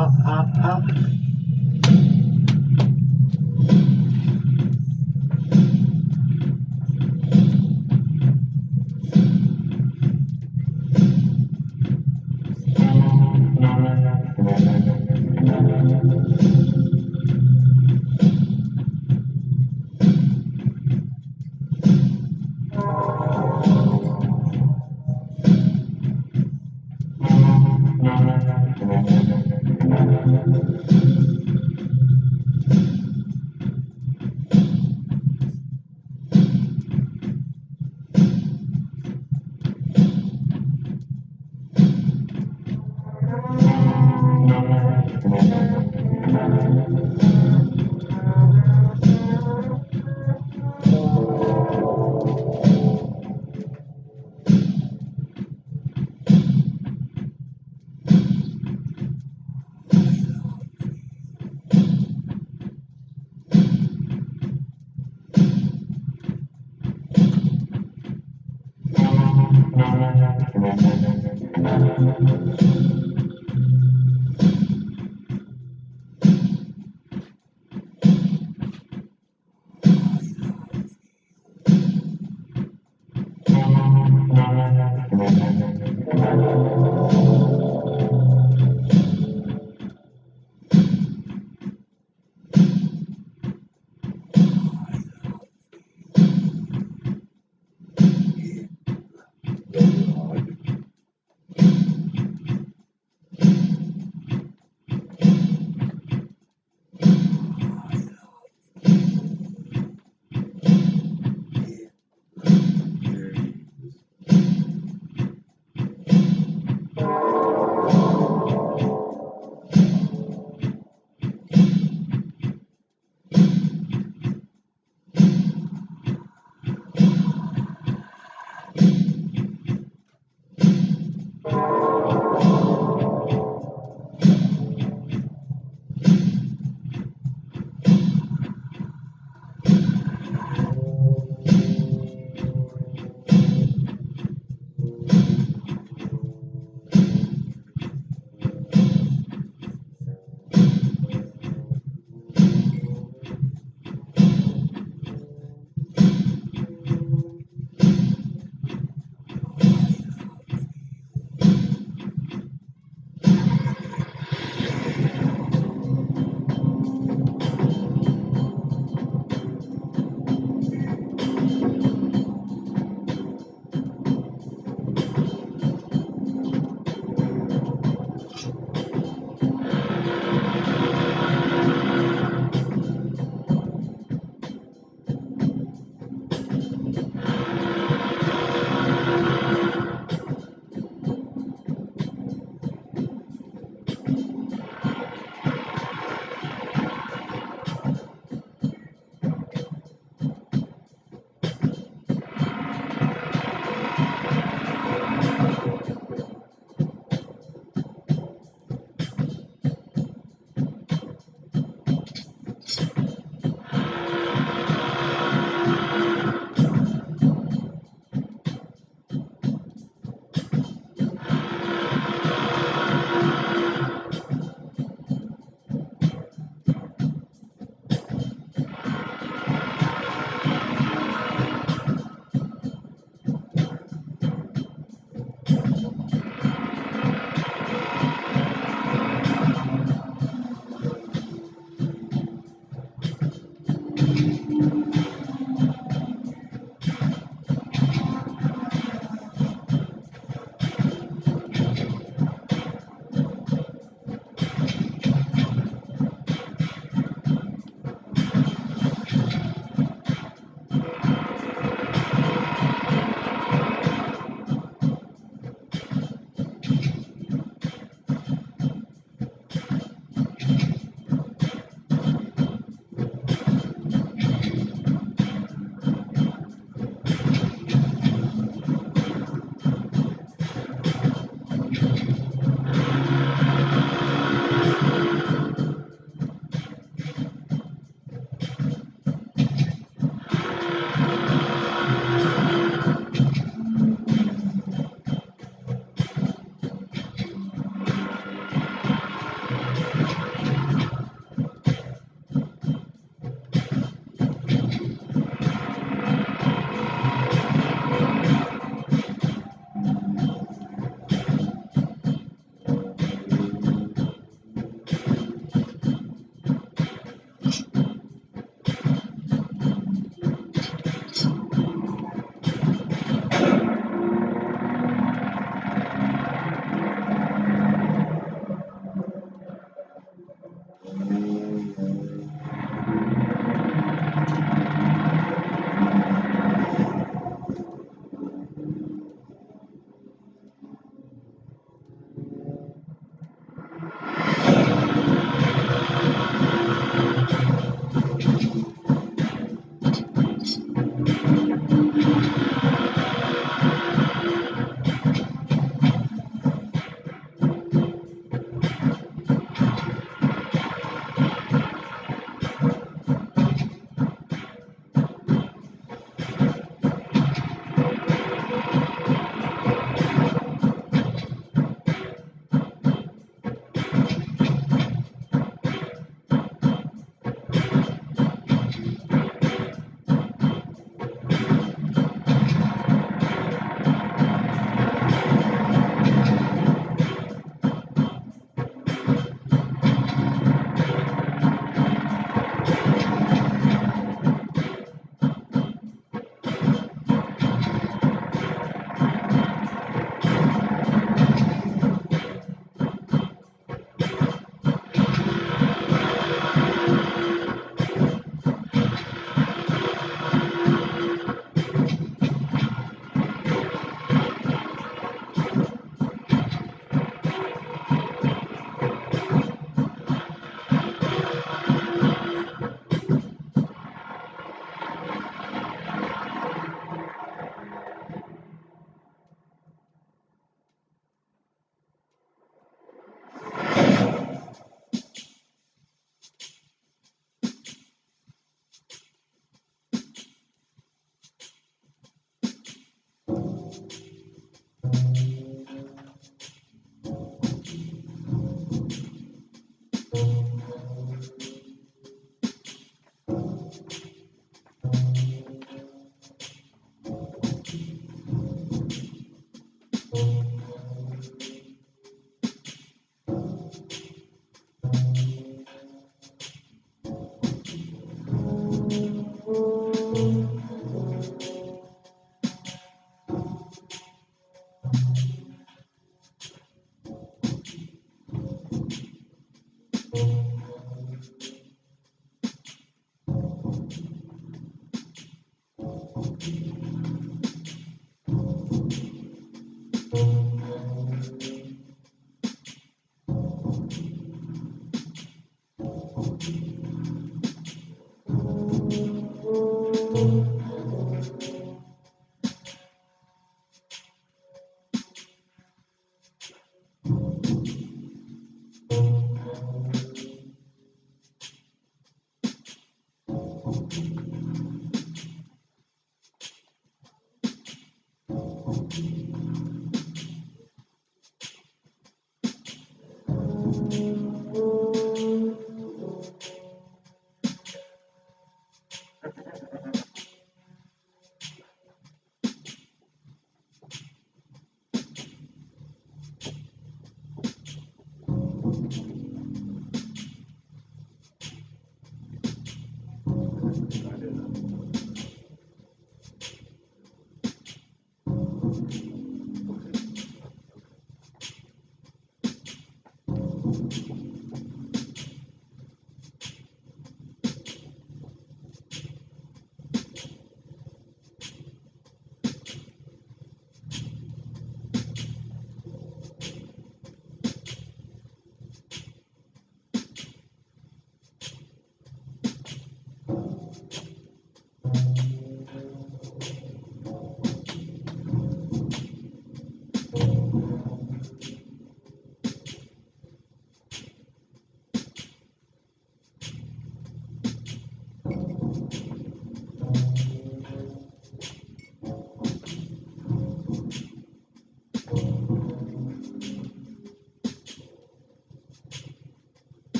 up.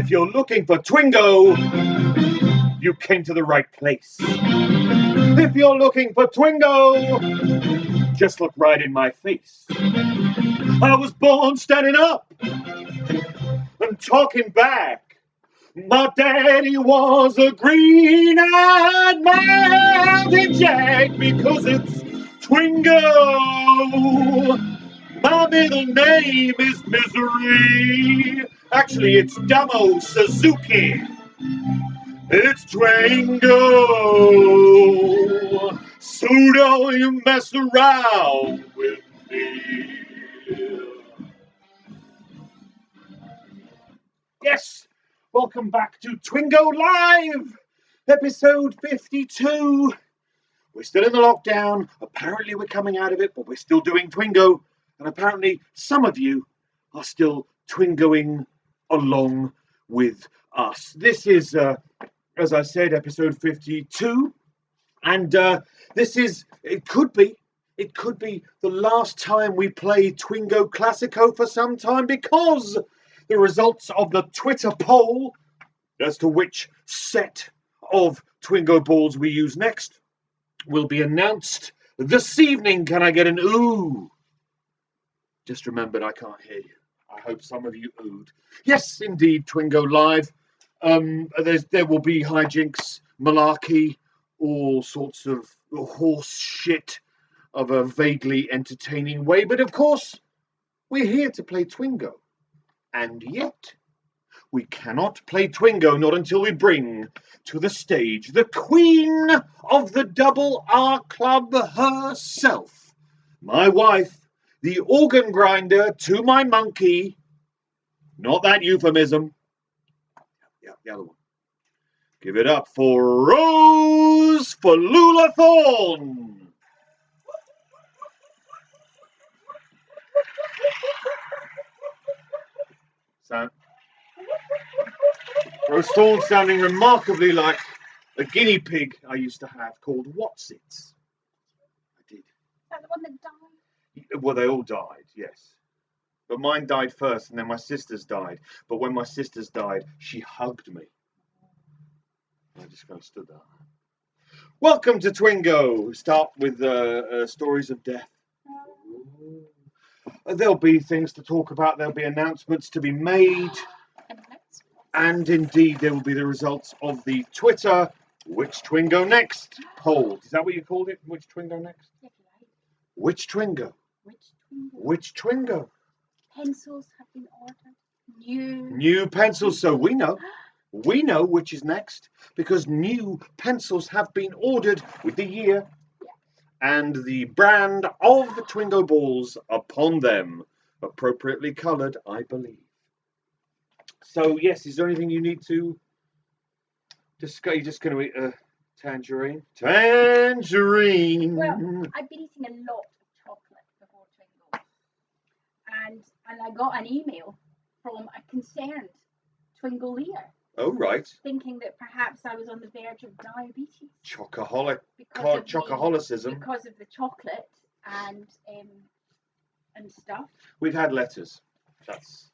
If you're looking for Twingo, you came to the right place. If you're looking for Twingo, just look right in my face. I was born standing up and talking back. My daddy was a green-eyed mountain jack because it's Twingo. My middle name is Misery. Actually, it's Damo Suzuki. It's Twingo. So don't you mess around with me. Yes, welcome back to Twingo Live, episode 52. We're still in the lockdown. Apparently we're coming out of it, but we're still doing Twingo. And apparently some of you are still Twingoing along with us. This is, as I said, episode 52. And it could be the last time we play Twingo Classico for some time, because the results of the Twitter poll as to which set of Twingo balls we use next will be announced this evening. Can I get an ooh? Just remembered I can't hear you. I hope some of you oohed. Yes, indeed, Twingo Live. There will be hijinks, malarkey, all sorts of horse shit of a vaguely entertaining way. But of course, we're here to play Twingo. And yet, we cannot play Twingo not until we bring to the stage the queen of the Double R Club herself. My wife, the organ grinder to my monkey. Not that euphemism. Yeah, the other one. Give it up for Rose Falula Thorne. Rose Thorne sounding remarkably like a guinea pig I used to have called Whatsits. I did. Is that the one that died? Well, they all died, yes. But mine died first, and then my sister's died. But when my sister's died, she hugged me. I just kind of stood there. Welcome to Twingo. Start with stories of death. There'll be things to talk about. There'll be announcements to be made. And indeed, there will be the results of the Twitter Which Twingo Next poll. Is that what you called it? Which Twingo Next? Which Twingo? Which Twingo? Pencils have been ordered. New pencils, so we know which is next, because new pencils have been ordered with the year and the brand of the Twingo balls upon them, appropriately coloured, I believe. So yes, is there anything you need to discuss? You're just going to eat a tangerine? Tangerine! Well, I've been eating a lot of chocolate before Twingo, and I got an email from a concerned Twingolier. Oh, right. Thinking that perhaps I was on the verge of diabetes. Chocoholicism. Because of the chocolate and stuff. We've had letters.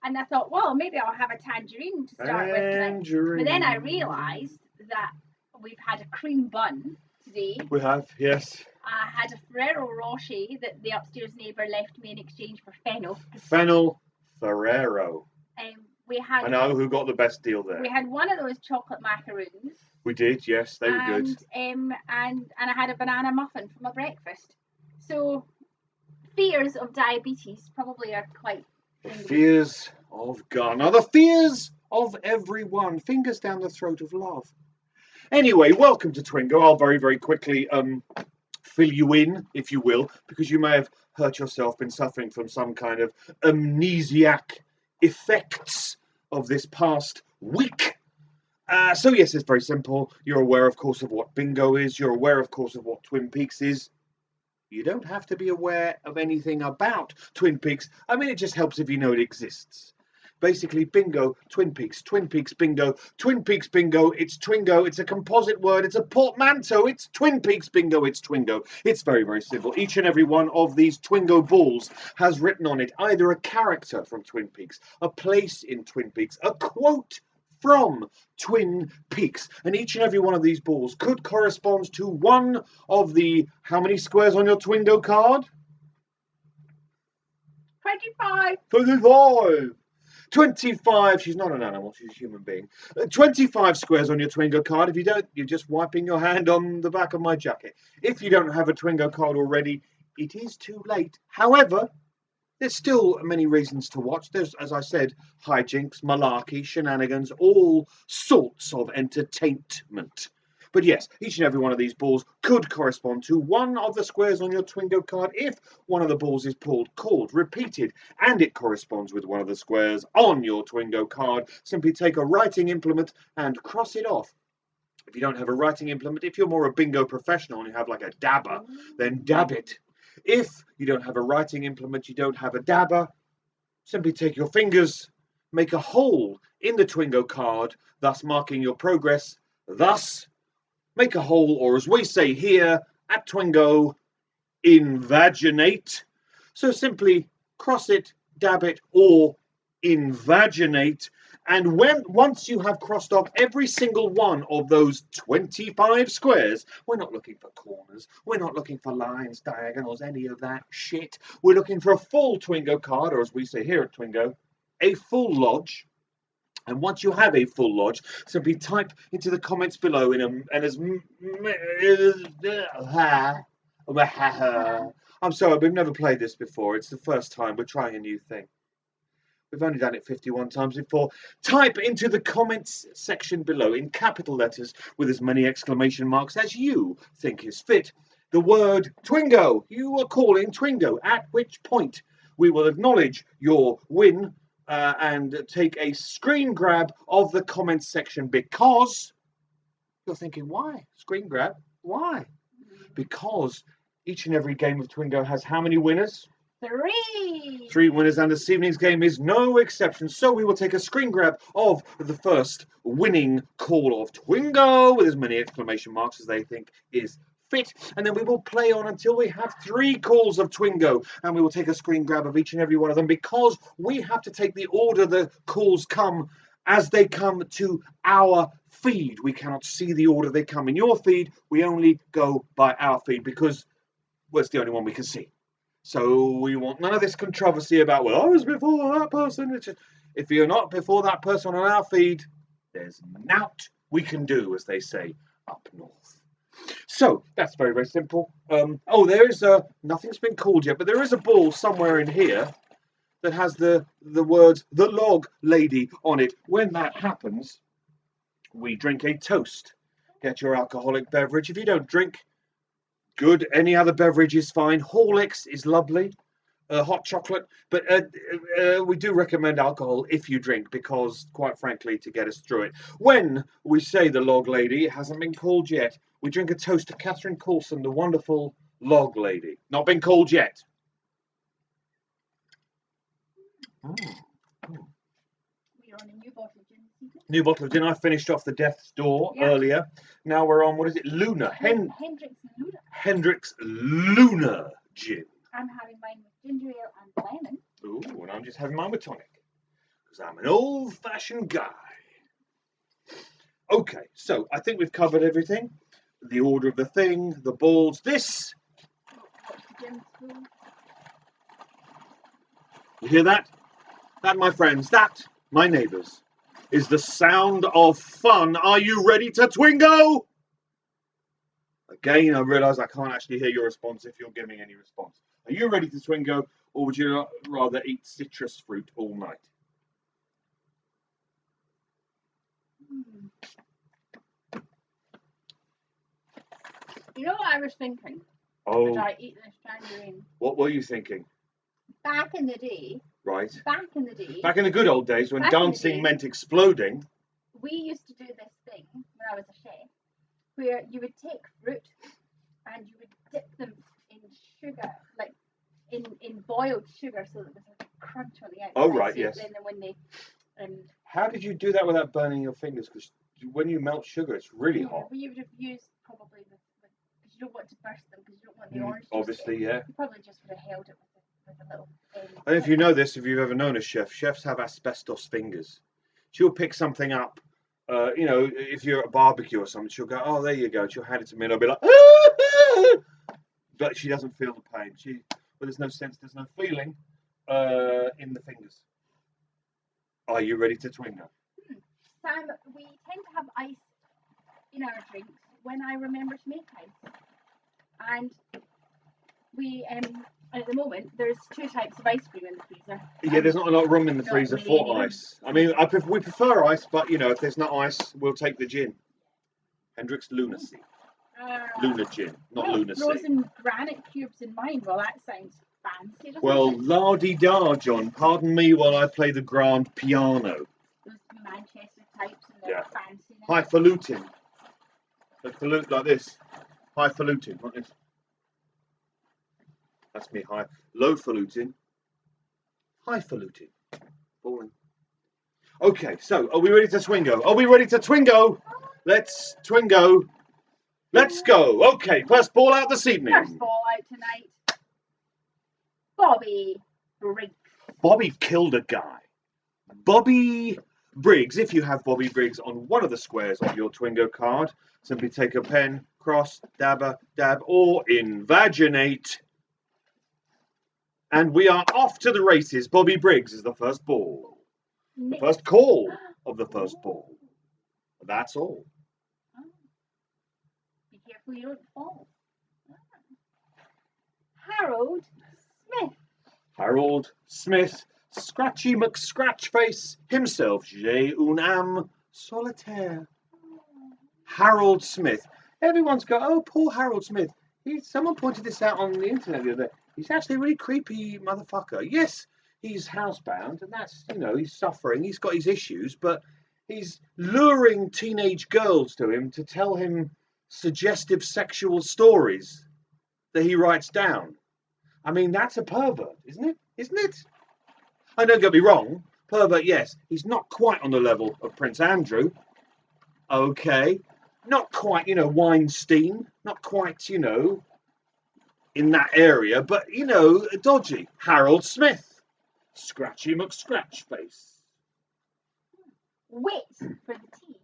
And I thought, well, maybe I'll have a tangerine to start with tonight. But then I realised that we've had a cream bun today. We have, yes. I had a Ferrero Rocher that the upstairs neighbour left me in exchange for fennel. Fennel Ferrero. I know who got the best deal there. We had one of those chocolate macaroons. We did, yes, they were good. And I had a banana muffin for my breakfast. So fears of diabetes probably are quite. The fears of God. Now the fears of everyone. Fingers down the throat of love. Anyway, welcome to Twingo. I'll very, very quickly fill you in, if you will, because you may have hurt yourself, been suffering from some kind of amnesiac effects of this past week. So yes, it's very simple. You're aware, of course, of what bingo is. You're aware, of course, of what Twin Peaks is. You don't have to be aware of anything about Twin Peaks. I mean, it just helps if you know it exists. Basically, bingo, Twin Peaks, bingo, Twin Peaks, bingo, it's Twingo, it's a composite word, it's a portmanteau, it's Twin Peaks, bingo, it's Twingo. It's very, very simple. Each and every one of these Twingo balls has written on it either a character from Twin Peaks, a place in Twin Peaks, a quote from Twin Peaks. And each and every one of these balls could correspond to one of the... How many squares on your Twingo card? 25. 25. 25. She's not an animal, she's a human being. 25 squares on your Twingo card. If you don't, you're just wiping your hand on the back of my jacket. If you don't have a Twingo card already, it is too late. However, there's still many reasons to watch. There's, as I said, hijinks, malarkey, shenanigans, all sorts of entertainment. But yes, each and every one of these balls could correspond to one of the squares on your Twingo card if one of the balls is pulled, called, repeated, and it corresponds with one of the squares on your Twingo card. Simply take a writing implement and cross it off. If you don't have a writing implement, if you're more a bingo professional and you have like a dabber, then dab it. If you don't have a writing implement, you don't have a dabber, simply take your fingers, make a hole in the Twingo card, thus marking your progress. Thus, make a hole, or as we say here at Twingo, invaginate. So simply cross it, dab it, or invaginate. And once you have crossed off every single one of those 25 squares, we're not looking for corners, we're not looking for lines, diagonals, any of that shit. We're looking for a full Twingo card, or as we say here at Twingo, a full lodge. And once you have a full lodge, simply type into the comments below I'm sorry, we've never played this before. It's the first time. We're trying a new thing. We've only done it 51 times before. Type into the comments section below in capital letters with as many exclamation marks as you think is fit the word Twingo. You are calling Twingo, at which point we will acknowledge your win and take a screen grab of the comments section, because you're thinking, why? Screen grab? Why? Because each and every game of Twingo has how many winners? 3. 3 winners, and this evening's game is no exception. So we will take a screen grab of the first winning call of Twingo with as many exclamation marks as they think is fit, and then we will play on until we have 3 calls of Twingo, and we will take a screen grab of each and every one of them, because we have to take the order the calls come as they come to our feed. We cannot see the order they come in your feed. We only go by our feed because, well, it's the only one we can see. So we want none of this controversy about, well, I was before that person. It's just, if you're not before that person on our feed, there's nought we can do, as they say up north. So that's very, very simple. Oh, there is nothing's been called yet, but there is a ball somewhere in here that has the words "the log lady" on it. When that happens, we drink a toast. Get your alcoholic beverage. If you don't drink, good. Any other beverage is fine. Horlicks is lovely. Hot chocolate, but we do recommend alcohol if you drink, because, quite frankly, to get us through it. When we say the log lady, it hasn't been called yet. We drink a toast to Catherine Coulson, the wonderful log lady. Not been called yet. We're on a new bottle of gin. New bottle of gin. I finished off the Death's Door earlier. Now we're on, what is it? Luna. Hendrick's Luna. Hendrick's Luna gin. I'm having mine with ginger ale and lemon. Ooh, and I'm just having mine with tonic, because I'm an old-fashioned guy. Okay, so I think we've covered everything. The order of the thing, the balls. This. You hear that? That, my friends, that, my neighbours, is the sound of fun. Are you ready to Twingo? Again, I realise I can't actually hear your response if you're giving any response. Are you ready to Twingo, or would you rather eat citrus fruit all night? You know what I was thinking? Oh. As I eat this tangerine. What were you thinking? Back in the day. Right. Back in the day. Back in the good old days when dancing meant exploding. We used to do this thing when I was a chef, where you would take fruit and you would dip them in sugar, like in boiled sugar, so that there's like a crunch on the outside. Oh, right, so yes. Then when they, How did you do that without burning your fingers? Because when you melt sugar, it's really hot. Well, you would have used probably because you don't want to burst them, because you don't want the orange juice. Obviously, yeah. You probably just would have held it with a little. And if you know this, if you've ever known a chef, chefs have asbestos fingers. She'll pick something up You know, if you're at a barbecue or something, she'll go, "Oh, there you go." She'll hand it to me, and I'll be like, "Ah!" But she doesn't feel the pain. Well, there's no sense, there's no feeling in the fingers. Are you ready to Twingo? Sam, we tend to have ice in our drinks when I remember to make ice. And we, at the moment, there's 2 types of ice cream in the freezer. Yeah, there's not a lot of room in the Not freezer really for any ice. I mean, we prefer ice, but you know, if there's not ice, we'll take the gin. Hendrick's Lunacy. Luna gin, not Lunacy. Frozen granite cubes in mine. Well, that sounds fancy, doesn't Well, it? la-di-da, John. Pardon me while I play the grand piano. Those Manchester types and their fancy. Highfalutin. Like this. Highfalutin, not this. That's me, high. Low-falutin. Highfalutin. Boring. Okay, so are we ready to Twingo? Are we ready to Twingo? Let's Twingo. Let's go. Okay, first ball out this evening. First ball out tonight. Bobby Briggs. Bobby killed a guy. Bobby Briggs. If you have Bobby Briggs on one of the squares of your Twingo card, simply take a pen, cross, dabber, dab, or invaginate. And we are off to the races. Bobby Briggs is the first ball. The first call of the first ball. That's all. Be careful you don't fall. Harold Smith. Harold Smith, Scratchy McScratchface himself, j'ai un âme solitaire. Harold Smith. Everyone's got, oh, poor Harold Smith. Someone pointed this out on the internet the other day. He's actually a really creepy motherfucker. Yes, he's housebound, and that's, you know, he's suffering. He's got his issues, but he's luring teenage girls to him to tell him suggestive sexual stories that he writes down. I mean, that's a pervert, isn't it? Isn't it? I don't get me wrong. Pervert, yes. He's not quite on the level of Prince Andrew. Okay. Not quite, you know, Weinstein. Not quite, you know, in that area. But, you know, dodgy. Harold Smith. Scratchy McScratchface. Wait for the tea.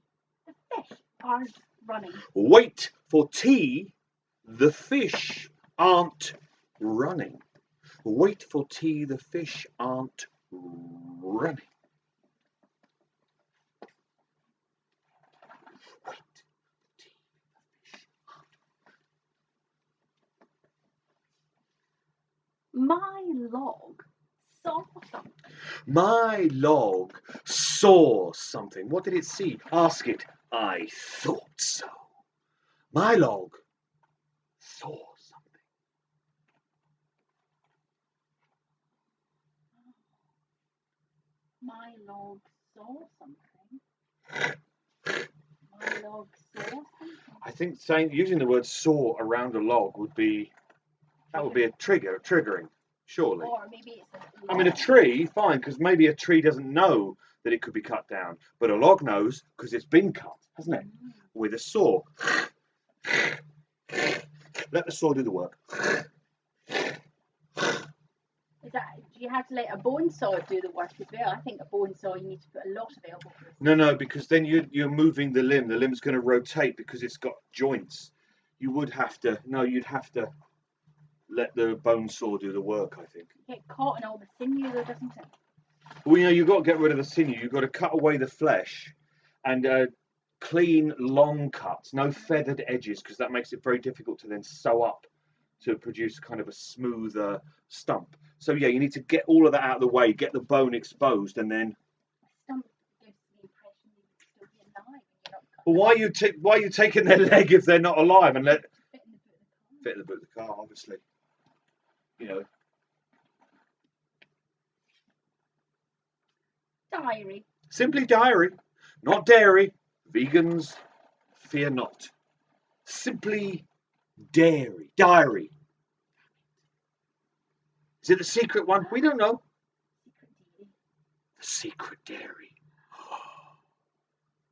The fish are running. Wait for tea. The fish aren't running. Wait for tea, the fish aren't running. Wait for tea, the fish aren't. My log saw something. My log saw something. What did it see? Ask it. I thought so. My log saw something. My log saw something. My log saw something. I think using the word saw around a log would be a triggering, surely. Or maybe it's I mean, a tree, fine, because maybe a tree doesn't know that it could be cut down, but a log knows because it's been cut, hasn't it? With a saw. Let the saw do the work. Do you have to let a bone saw do the work as well? I think a bone saw, you need to put a lot of elbow grease. No, because then you're moving the limb. The limb's going to rotate because it's got joints. You'd have to let the bone saw do the work, I think. You get caught in all the sinew though, doesn't it? Well, you know, you've got to get rid of the sinew. You've got to cut away the flesh and clean, long cuts, no feathered edges, because that makes it very difficult to then sew up to produce kind of a smoother stump. So yeah, you need to get all of that out of the way, get the bone exposed, and then. A stump gives the impression that you still be alive and you're not cut. Well, why are you taking their leg if they're not alive and let fit in the boot of the car, obviously. You know. Diary. Simply diary, not dairy. Vegans, fear not. Simply diary. Is it the secret one? We don't know. The secret dairy.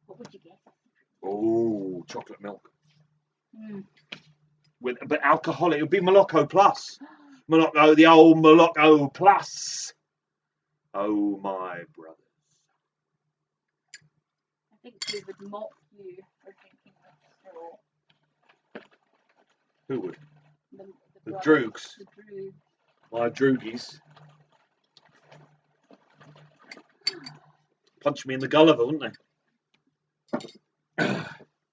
What would you guess? Oh, chocolate milk. But alcoholic. It would be Moloko Plus. Moloko, the old Moloko Plus. Oh, my brothers. I think they would mock you for drinking the straw. Who would? The brothers, droogs. The droogs. My droogies. Punch me in the Gulliver, wouldn't they?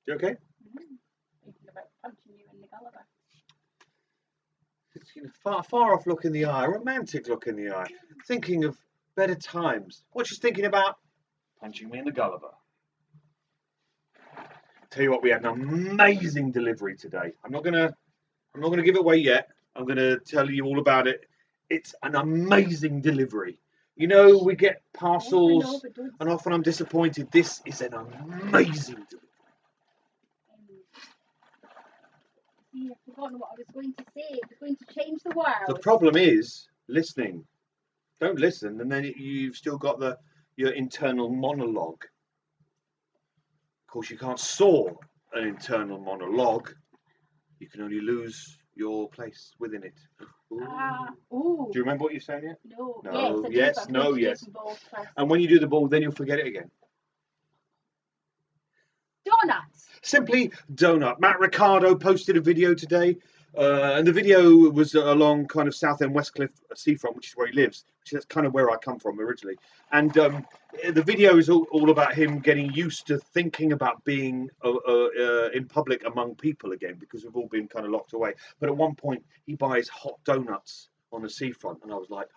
You okay? Thinking about punching you in the Gulliver. It's, you know, far off look in the eye, romantic look in the eye, thinking of better times. What she's thinking about? Punching me in the Gulliver. Tell you what, we had an amazing delivery today. I'm not gonna give it away yet. I'm gonna tell you all about it. It's an amazing delivery. You know, we get parcels, and often I'm disappointed. This is an amazing delivery. See, I've forgotten what I was going to say. It was going to change the world. The problem is listening. Don't listen, and then you've still got your internal monologue. Of course, you can't saw an internal monologue. You can only lose your place within it. Ooh. Ooh. Do you remember what you're saying yet? No. No. Yes. Yes. And when you do the ball, then you'll forget it again. Donuts. Simply donut. Matt Ricardo posted a video today, and the video was along kind of Southend Westcliff seafront, which is where he lives, which is kind of where I come from originally. And the video is all about him getting used to thinking about being in public among people again, because we've all been kind of locked away. But at one point, he buys hot donuts on the seafront, and I was like,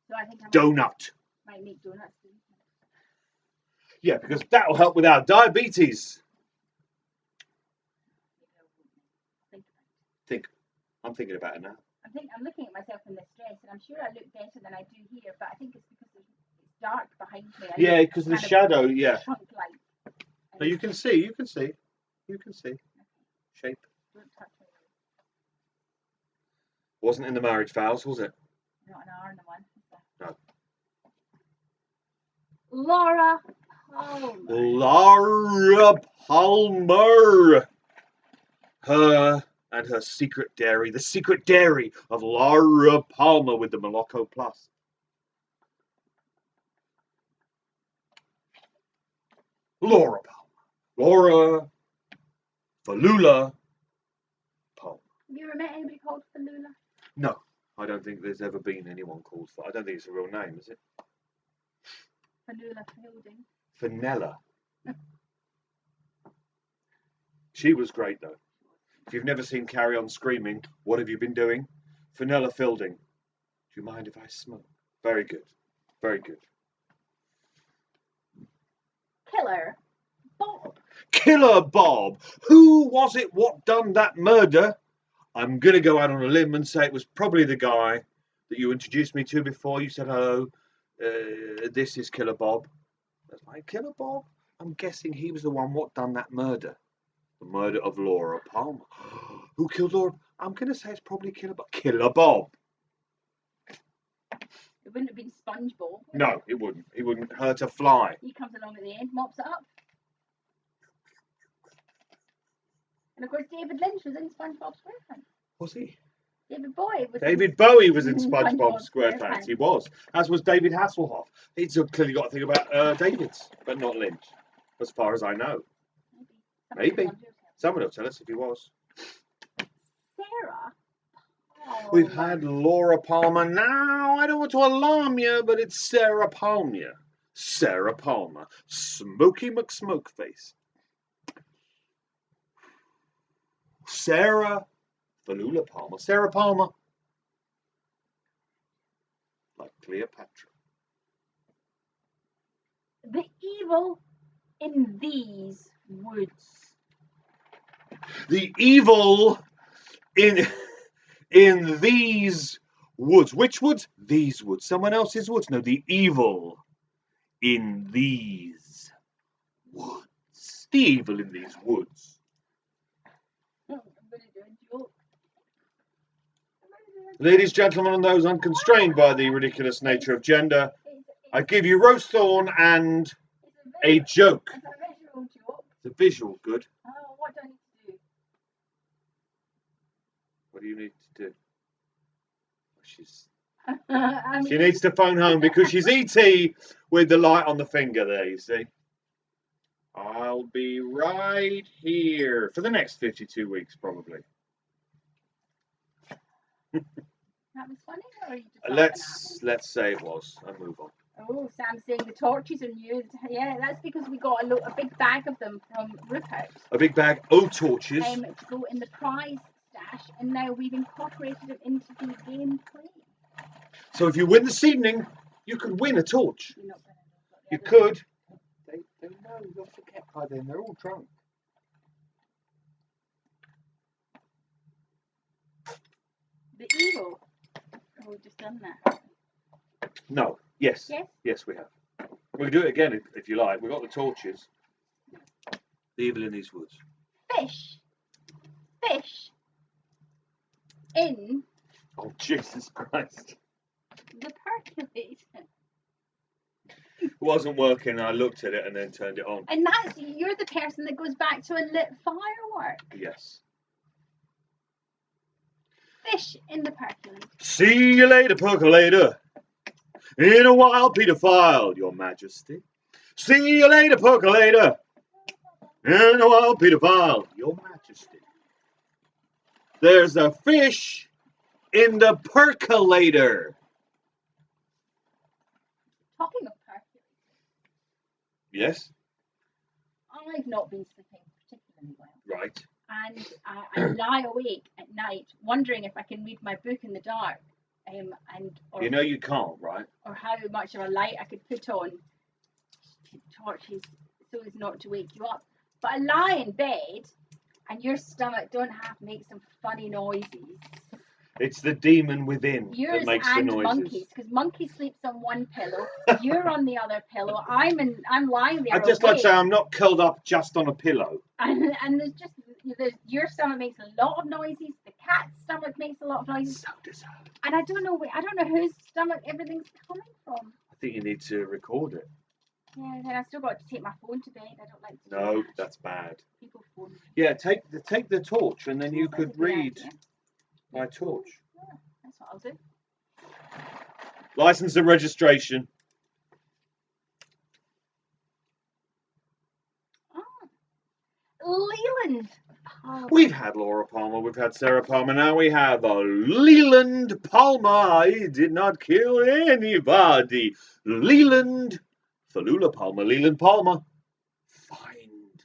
so I think donut. Might make donuts. Yeah, because that'll help with our diabetes. I'm thinking about it now. I'm looking at myself in this dress, and I'm sure I look better than I do here, but I think it's because it's dark behind me. Yeah, because of the shadow. Yeah. Trunk-like. No, you can see. Okay. Shape. Don't touch me. Wasn't in the marriage vows, was it? Not an R in the one. No. Laura Palmer. Laura Palmer. Her and her secret dairy. The secret dairy of Laura Palmer with the Moloko Plus. Laura Palmer. Laura Falula Palmer. Have you ever met anybody called Falula? No, I don't think there's ever been anyone called. I don't think it's a real name, is it? Falula Fielding. Fenella. She was great though. If you've never seen Carry On Screaming, what have you been doing? Fenella Fielding. Do you mind if I smoke? Very good. Very good. Killer Bob. Killer Bob. Who was it what done that murder? I'm going to go out on a limb and say it was probably the guy that you introduced me to before. You said, hello, this is Killer Bob. I was like, Killer Bob? I'm guessing he was the one what done that murder. The murder of Laura Palmer. Who killed Laura? I'm going to say it's probably Killer Bob. Killer Bob. It wouldn't have been SpongeBob. No, it wouldn't. He wouldn't hurt a fly. He comes along at the end, mops it up. And of course, David Lynch was in SpongeBob SquarePants. Was he? David Bowie was in SpongeBob SquarePants. He was. As was David Hasselhoff. He's clearly got a thing about David's, but not Lynch, as far as I know. Maybe. Someone will tell us if he was. Sarah Palmer. We've had Laura Palmer. Now, I don't want to alarm you, but it's Sarah Palmer. Sarah Palmer. Smoky McSmokeface. Sarah Falula Palmer. Sarah Palmer. Like Cleopatra. The evil in these woods. The evil in these woods. Which woods? These woods. Someone else's woods. No, the evil in these woods. The evil in these woods. I'm going to do a joke. Ladies, gentlemen, and those unconstrained by the ridiculous nature of gender, I give you roast thorn and a joke. It's a visual joke. The visual, good. Oh, what do I need to do? What do you need to do? She's I She mean, needs to phone home because she's ET with the light on the finger there, you see. I'll be right here for the next 52 weeks, probably. that was funny, or are you just laughing at me? Let's say it was and move on. Oh, Sam's saying the torches are new. Yeah, that's because we got a big bag of them from Rupert. A big bag of torches. To go in the prize stash, and now we've incorporated it into the gameplay. So if you win this evening, you could win a torch. You're not gonna know what the You others could. They know you'll forget by then. They're all drunk. The evil. Oh, we've just done that. No. Yes. Yes. Yes, we have. We can do it again if you like. We've got the torches. The evil in these woods. Fish. In Oh, Jesus Christ. the percolator. It wasn't working. I looked at it and then turned it on. And you're the person that goes back to a lit firework. Yes. Fish in the percolator. See you later, percolator. In a while, pedophile, your majesty. See you later, percolator. In a while, pedophile, your majesty. There's a fish in the percolator. Talking of percolator. Yes. I've not been sleeping particularly well. Right. And I lie awake at night wondering if I can read my book in the dark, or You know you can't, right? or how much of a light I could put on torches so as not to wake you up. But I lie in bed, and your stomach don't have to make some funny noises. It's the demon within Yours that makes the and noises. Monkey, because Monkey sleeps on one pillow, you're on the other pillow. I'm lying there. I'd just like to say I'm not curled up just on a pillow. And your stomach makes a lot of noises. The cat's stomach makes a lot of noises. So does her. And I don't know whose stomach everything's coming from. I think you need to record it. Yeah, then I still got to take my phone to bed. I don't like to. No, do that. that's bad. People phone me. Yeah, take the torch and then you That's a could good read idea. my torch. Yeah, that's what I'll do. License and registration. Leland. We've had Laura Palmer, we've had Sarah Palmer, now we have a Leland Palmer. I did not kill anybody. Leland, Falula Palmer, Leland Palmer. Find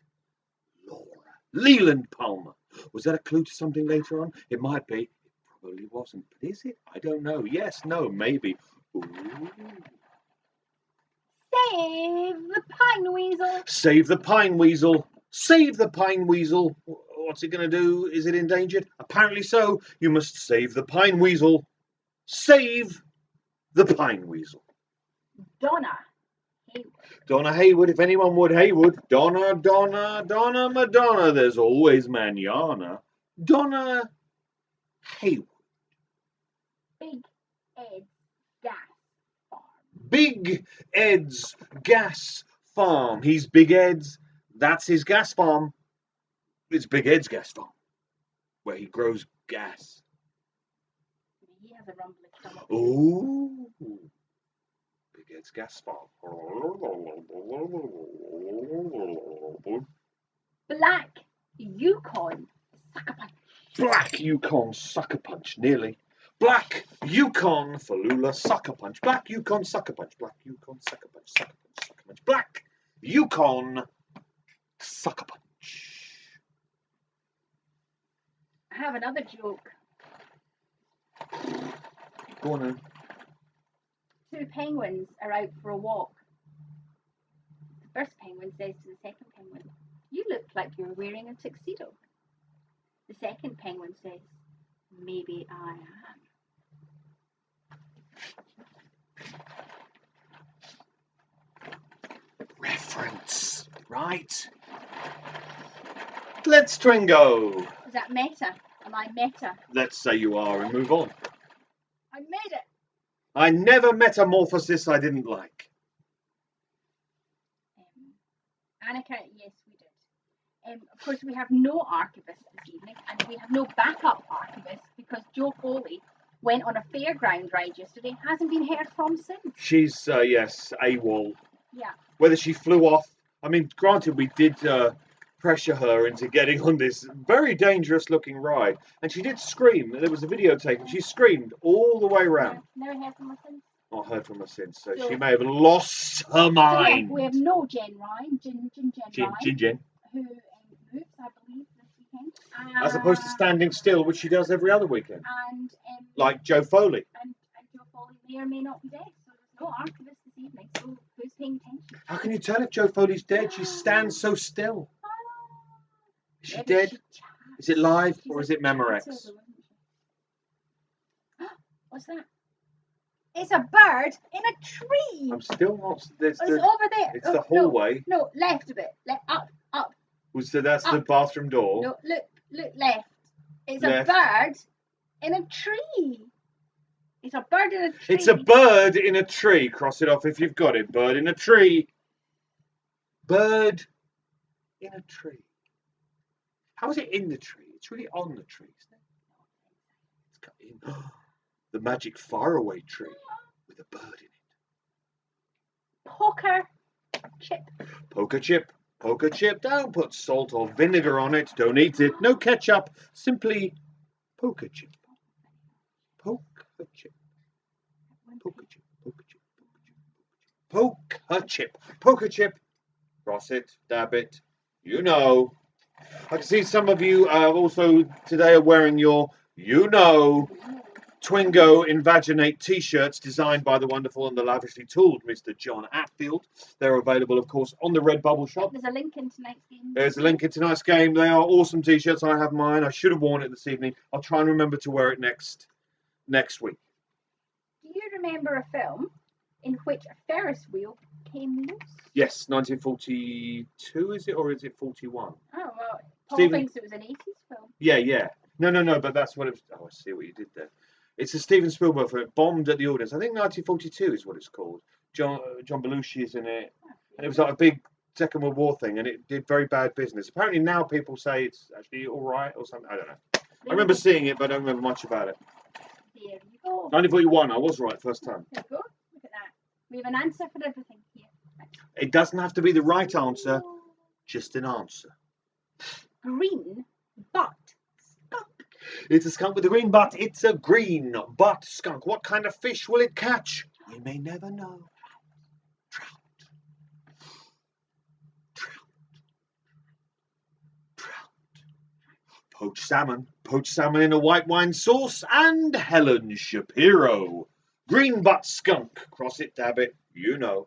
Laura. Leland Palmer. Was that a clue to something later on? It might be. It probably wasn't. But is it? I don't know. Yes, no, maybe. Ooh. Save the pine weasel. Save the pine weasel. Save the pine weasel. What's it going to do? Is it endangered? Apparently so. You must save the pine weasel. Save the pine weasel. Donna Hayward. Donna Hayward, if anyone would Hayward. Donna, Madonna. There's always manana. Donna Hayward. Big Ed Gas Farm. Big Ed's gas farm. He's Big Ed's. That's his gas farm. It's Big Ed's gas farm, where he grows gas. He has a rumbling stomach. Ooh. Big Ed's gas farm. Black Yukon Sucker Punch. Black Yukon Sucker Punch, nearly. Black Yukon Falula Sucker Punch. Black Yukon Sucker Punch. Black Yukon Sucker Punch. Sucker Punch. Sucker Punch. Black Yukon Sucker Punch. I have another joke. Go on then. Two penguins are out for a walk. The first penguin says to the second penguin, "You look like you're wearing a tuxedo." The second penguin says, "Maybe I am." Reference. Right. Let's Twingo. Is that meta? Am I meta? Let's say you are and move on. I made it. I never metamorphosis I didn't like. Annika, yes, we did. Of course, we have no archivist this evening, and we have no backup archivist because Joe Foley went on a fairground ride yesterday. Hasn't been heard from since. She's, yes, AWOL. Yeah. Whether she flew off, I mean, granted, we did pressure her into getting on this very dangerous looking ride. And she did scream. There was a video taken. She screamed all the way around. Never heard from her since. Not heard from her since. So she may have lost her mind. So we have no Jen Ryan, Jen Ryan, who moves, I believe, this weekend. As opposed to standing still, which she does every other weekend. And like Joe Foley. And Joe Foley may or may not be dead. So there's no archivist this evening. So who's paying attention? How can you tell if Joe Foley's dead? She stands so still. Is she dead? Is it live or is it Memorex? What's that? It's a bird in a tree. I'm still not. It's over there. It's the hallway. No, left a bit. Up. So that's the bathroom door. No, look left. It's Left. a bird in a tree. It's a bird in a tree. It's a bird in a tree. Cross it off if you've got it. Bird in a tree. Bird in a tree. How is it in the tree? It's really on the tree, isn't it? It's got in. The magic faraway tree with a bird in it. Poker chip. Poker chip. Poker chip. Don't put salt or vinegar on it. Don't eat it. No ketchup. Simply poker chip. Poker chip. Poker chip. Poker chip. Poker chip. Poker chip. Cross it. Dab it. You know. I can see some of you also today are wearing your Twingo Invaginate t-shirts designed by the wonderful and the lavishly tooled Mr. John Atfield. They're available, of course, on the Redbubble shop. There's a link in tonight's game. There's a link in tonight's game. They are awesome t-shirts. I have mine. I should have worn it this evening. I'll try and remember to wear it next week. Do you remember a film in which a Ferris wheel came loose? Yes, 1942, is it? Or is it 41? Oh, well, Paul Stephen... thinks it was an 80s film. Yeah. No, but that's what it was. Oh, I see what you did there. It's a Steven Spielberg film. It bombed at the audience. I think 1942 is what it's called. John Belushi is in it. And it was like a big Second World War thing, and it did very bad business. Apparently now people say it's actually all right or something. I don't know. I remember seeing it, but I don't remember much about it. There you go. 1941, I was right first time. There you go. Look at that. We have an answer for everything here. It doesn't have to be the right answer, just an answer. Green butt skunk. It's a skunk with a green butt. It's a green butt skunk. What kind of fish will it catch? We may never know. Trout. Poached salmon in a white wine sauce, and Helen Shapiro. Green butt skunk. Cross it, dab it, you know.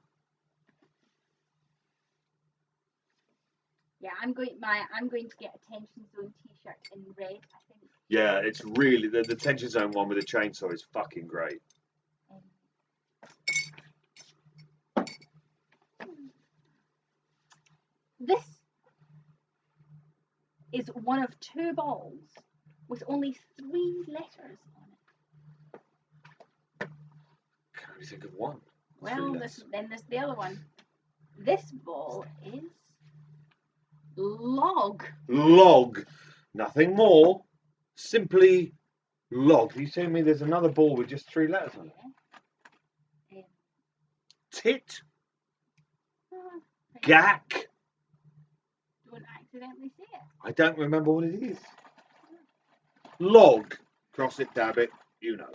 Yeah, I'm going to get a Tension Zone t-shirt in red, I think. Yeah, it's really the Tension Zone one with the chainsaw is fucking great. This is one of two balls with only 3 letters on it. Can only think of one. Well, then there's the other one. This ball is log. Log. Nothing more. Simply log. You telling me there's another ball with just 3 letters on it? Tit. Gack. Don't accidentally say it. I don't remember what it is. Log. Cross it, dab it, you know.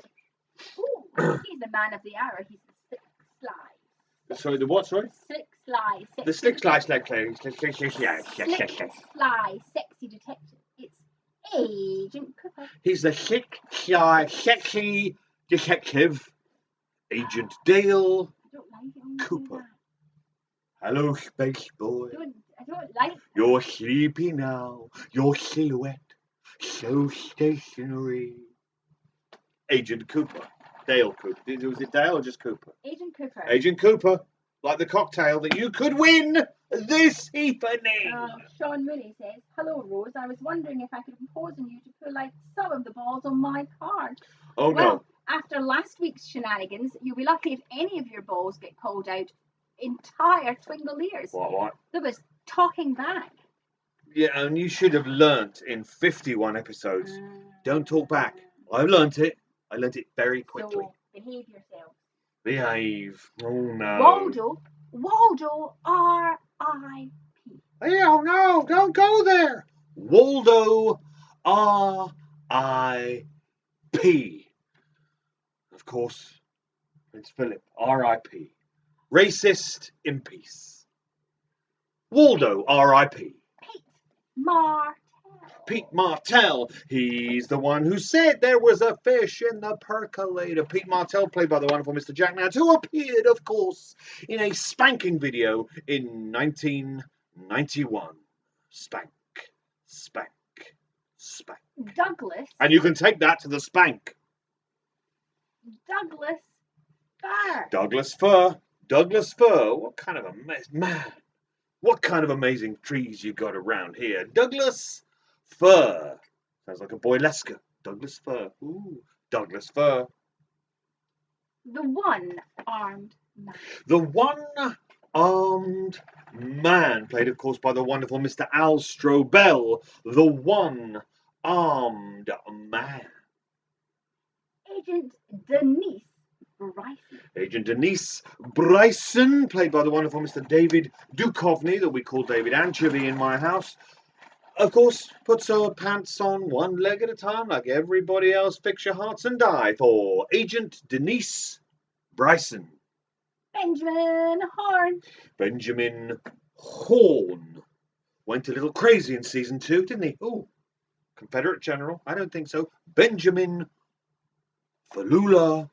Ooh, he's the man of the hour. He's the slick sly. Sorry, the what, sorry? Slick sly. The slick sly, slick sly, sexy detective. It's Agent Cooper. He's the slick sly, sexy detective, Agent Dale I don't like it when you Cooper. do that. Hello, space boy. I don't like that. You're sleepy now. Your silhouette so stationary. Agent Cooper. Dale Cooper. Was it Dale or just Cooper? Agent Cooper. Agent Cooper. Like the cocktail that you could win this evening. Sean Mooney says, "Hello, Rose. I was wondering if I could impose on you to pull out some of the balls on my card." Oh, well, no. After last week's shenanigans, you'll be lucky if any of your balls get pulled out. Entire Twingoliers. What? There was talking back. Yeah, and you should have learnt in 51 episodes. Don't talk back. I've learnt it. I learnt it very quickly. So behave yourself. Behave. Oh no. Waldo, R.I.P. Oh no, don't go there. Waldo, R.I.P. Of course, Prince Philip, R.I.P. Racist in peace. Waldo, R.I.P. Pete Martell. Pete Martell, he's the one who said there was a fish in the percolator. Pete Martell, played by the wonderful Mr. Jack Nance, who appeared, of course, in a spanking video in 1991. Spank, spank, spank. Douglas. And you can take that to the spank. Douglas Fir. Douglas Fir. Douglas Fir. What kind of a man? What kind of amazing trees you got around here? Douglas Fir. Sounds like a boylesque. Douglas Fir. Ooh, Douglas Fir. The one-armed man. The one-armed man, played, of course, by the wonderful Mr. Al Strobel. The one-armed man. Agent Denise Bryson. Agent Denise Bryson, played by the wonderful Mr. David Duchovny, that we call David Anchovy in my house. Of course, puts her pants on one leg at a time, like everybody else. Fix your hearts and die for Agent Denise Bryson. Benjamin Horn. Benjamin Horn. Went a little crazy in season 2, didn't he? Oh, Confederate general? I don't think so. Benjamin Falula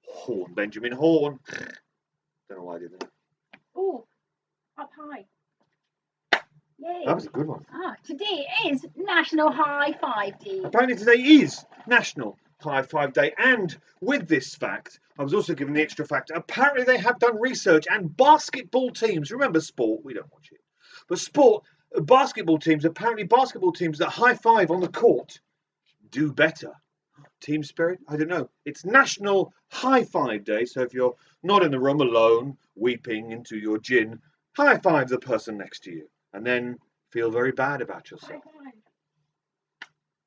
Horn. Benjamin Horn. Don't know why I did that. Oh, up high. Yay. That was a good one. Today is National High Five Day. Apparently today is National High Five Day, and with this fact, I was also given the extra fact, apparently they have done research, and basketball teams, remember sport, we don't watch it, but sport, basketball teams that high five on the court do better. Team spirit? I don't know. It's National High Five Day, so if you're not in the room alone, weeping into your gin, high five the person next to you, and then feel very bad about yourself. High five.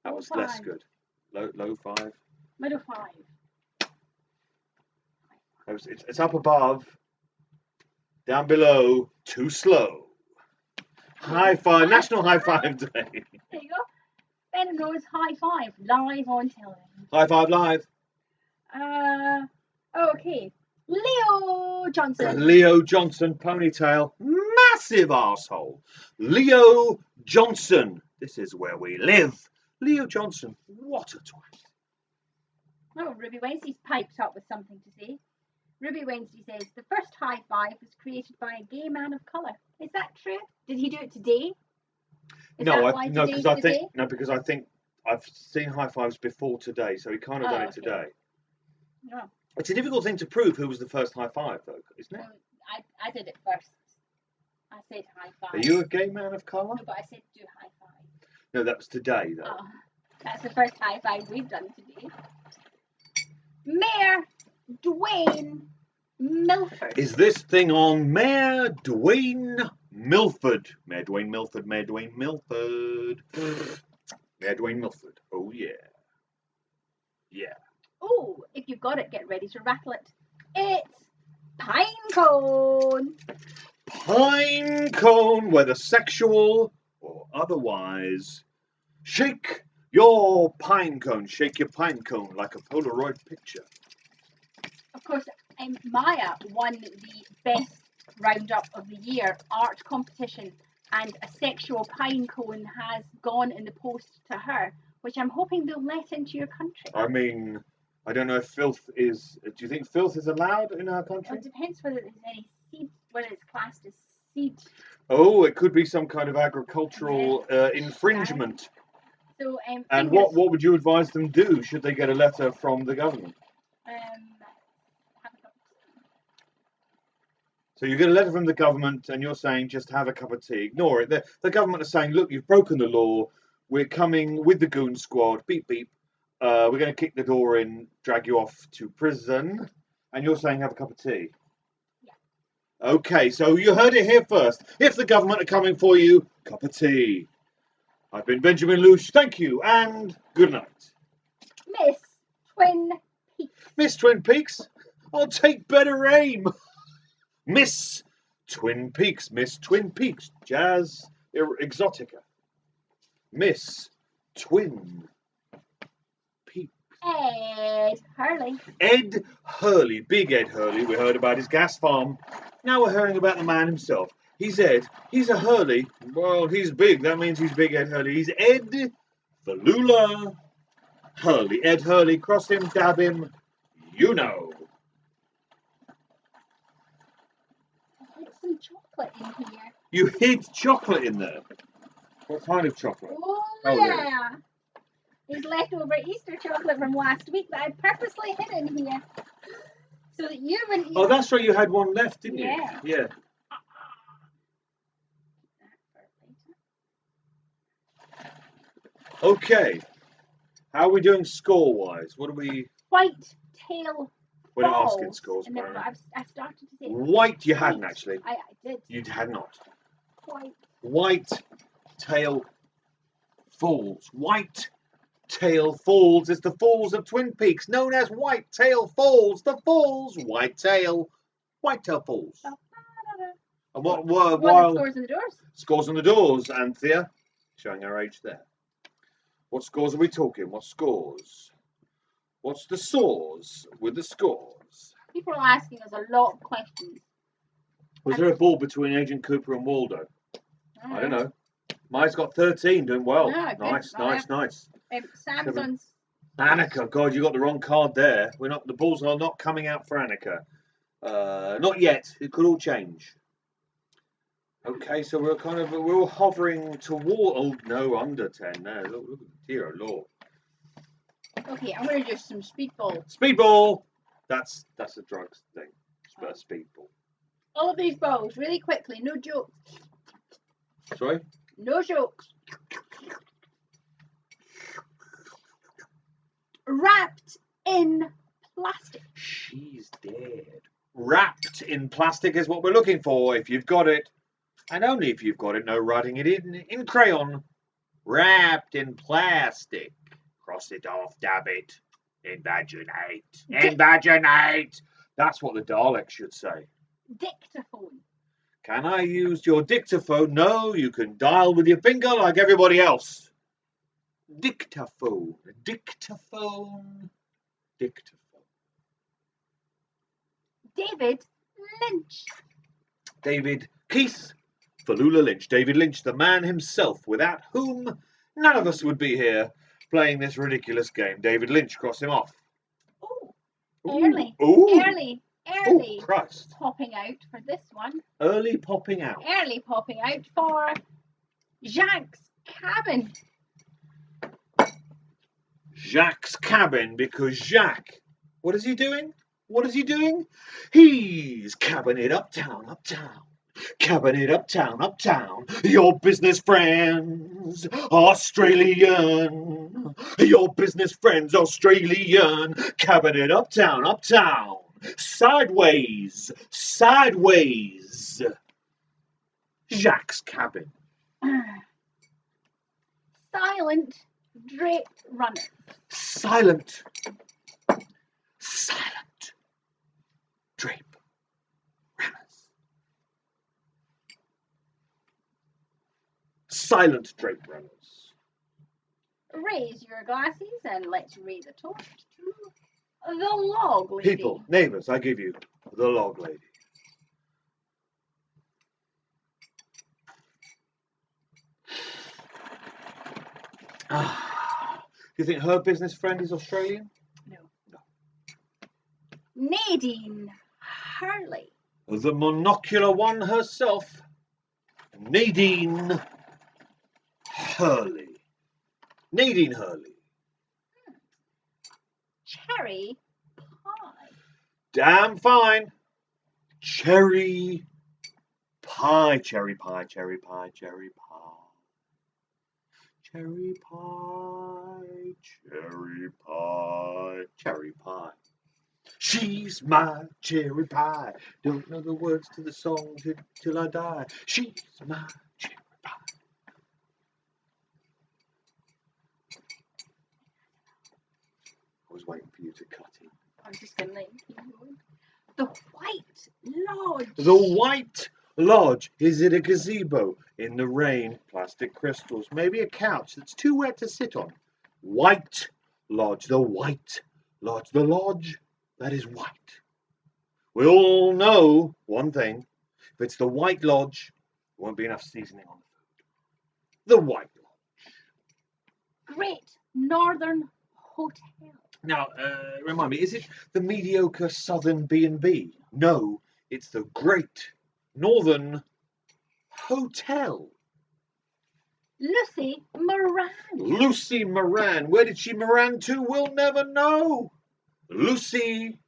That was Low less five. good. Low five. Middle five. It's up above, down below, too slow. High five, National High Five Day. There you go. Ben and Rose High Five, live on television. High Five Live. Okay. Leo Johnson. Leo Johnson, ponytail, massive arsehole. Leo Johnson, this is where we live. Leo Johnson, what a twat. Oh, Ruby Wednesday's piped up with something to say. Ruby Wednesday says, the first high five was created by a gay man of colour. Is that true? Did he do it today? Because I think I've seen high fives before today, so he can't have done it today. No. It's a difficult thing to prove who was the first high five, though, isn't it? I did it first. I said high five. Are you a gay man of colour? No, but I said do high five. No, that was today, though. Oh, that's the first high five we've done today. Mayor Dwayne Milford. Is this thing on Mayor Dwayne Milford? Mayor Dwayne Milford, Mayor Dwayne Milford. Mayor Dwayne Milford. Oh, yeah. Yeah. Oh, if you've got it, get ready to rattle it. It's Pinecone. Pinecone, whether sexual or otherwise. Shake your pinecone. Shake your pinecone like a Polaroid picture. Of course, Maya won the best roundup of the year art competition, and a sexual pinecone has gone in the post to her, which I'm hoping they'll let into your country. I mean, I don't know if filth is. Do you think filth is allowed in our country? Well, it depends whether there's any seed, whether it's classed as seed. Oh, it could be some kind of agricultural infringement. So, and what would you advise them do? Should they get a letter from the government? So you get a letter from the government and you're saying just have a cup of tea. Ignore it. The government is saying, look, you've broken the law. We're coming with the goon squad. Beep, beep. We're going to kick the door in, drag you off to prison. And you're saying have a cup of tea. Yeah. Okay, so you heard it here first. If the government are coming for you, cup of tea. I've been Benjamin Loosh. Thank you and good night. Miss Twin Peaks. Miss Twin Peaks, I'll take better aim. Miss Twin Peaks, Miss Twin Peaks, Jazz Exotica. Miss Twin Peaks. Ed Hurley. Ed Hurley, big Ed Hurley. We heard about his gas farm. Now we're hearing about the man himself. He's Ed. He's a Hurley. Well, he's big. That means he's big Ed Hurley. He's Ed Falula Hurley. Ed Hurley, cross him, dab him, you know. I hid some chocolate in here. You hid chocolate in there. What kind of chocolate? Oh, yeah. It's leftover Easter chocolate from last week that I purposely hid in here. So that you wouldn't eat. Oh, that's right. You had one left, didn't you? Yeah. Yeah. Okay. How are we doing score-wise? What are we... White tail. We're not asking scores, And then apparently. I've started to say White, you hadn't actually. I did. You had not. White. White tail falls. White tail falls. It's the falls of Twin Peaks, known as White Tail Falls. The falls. White tail falls. And what were What are the scores in the doors? Scores on the doors, Anthea, showing our age there. What scores are we talking? What scores? What's the sores with the scores? People are asking us a lot of questions. Was there a ball between Agent Cooper and Waldo? I don't know. Mine's got 13, doing well. Yeah, Nice. Sam's on. Annika, God, you got the wrong card there. We're not. The balls are not coming out for Annika. Not yet. It could all change. Okay, so we're all hovering toward. Oh no, under 10 now. Look, dear Lord. Okay, I'm gonna do some speedball. Speedball. That's a drugs thing. Speedball. All of these balls, really quickly. No jokes. Sorry. No jokes. Wrapped in plastic. She's dead. Wrapped in plastic is what we're looking for. If you've got it, and only if you've got it, no writing it in crayon. Wrapped in plastic. Cross it off, dab it. Invaginate. Invaginate. That's what the Daleks should say. Dictaphone. Can I use your dictaphone? No, you can dial with your finger like everybody else. Dictaphone. Dictaphone. Dictaphone. David Lynch. David Keith Falula Lynch. David Lynch, the man himself, without whom none of us would be here playing this ridiculous game. David Lynch, cross him off. Oh, Ooh. early Oh, Christ. popping out for this one. Early popping out. Early popping out for Jacques' cabin. Jacques' cabin, because Jacques, what is he doing? What is he doing? He's cabbing it uptown, uptown. Cabbing it uptown, uptown. Your business friends, Australian. Your business friends, Australian. Cabbing it uptown, uptown. Sideways, sideways. Jacques' cabin. Silent draped runner. Silent. Silent. Drape. Runners. Silent drape runners. Raise your glasses and let's read the toast to the log lady. People, neighbours, I give you the log lady. Do you think her business friend is Australian? No. Nadine Hurley. The monocular one herself, Nadine Hurley. Nadine Hurley. Cherry pie. Damn fine. Cherry pie, cherry pie, cherry pie, cherry pie. Cherry pie, cherry pie, cherry pie. She's my cherry pie. Don't know the words to the song till I die. She's my cherry pie. was waiting for you to cut in. I'm just going to keep going. The White Lodge. The White Lodge. Is it a gazebo? In the rain, plastic crystals, maybe a couch that's too wet to sit on. White Lodge. The White Lodge. The lodge that is white. We all know one thing. If it's the White Lodge, there won't be enough seasoning on the food. The White Lodge. Great Northern Hotel. Now, remind me, is it the mediocre Southern B&B? No, it's the Great Northern Hotel. Lucy Moran. Lucy Moran. Where did she Moran to? We'll never know. Lucy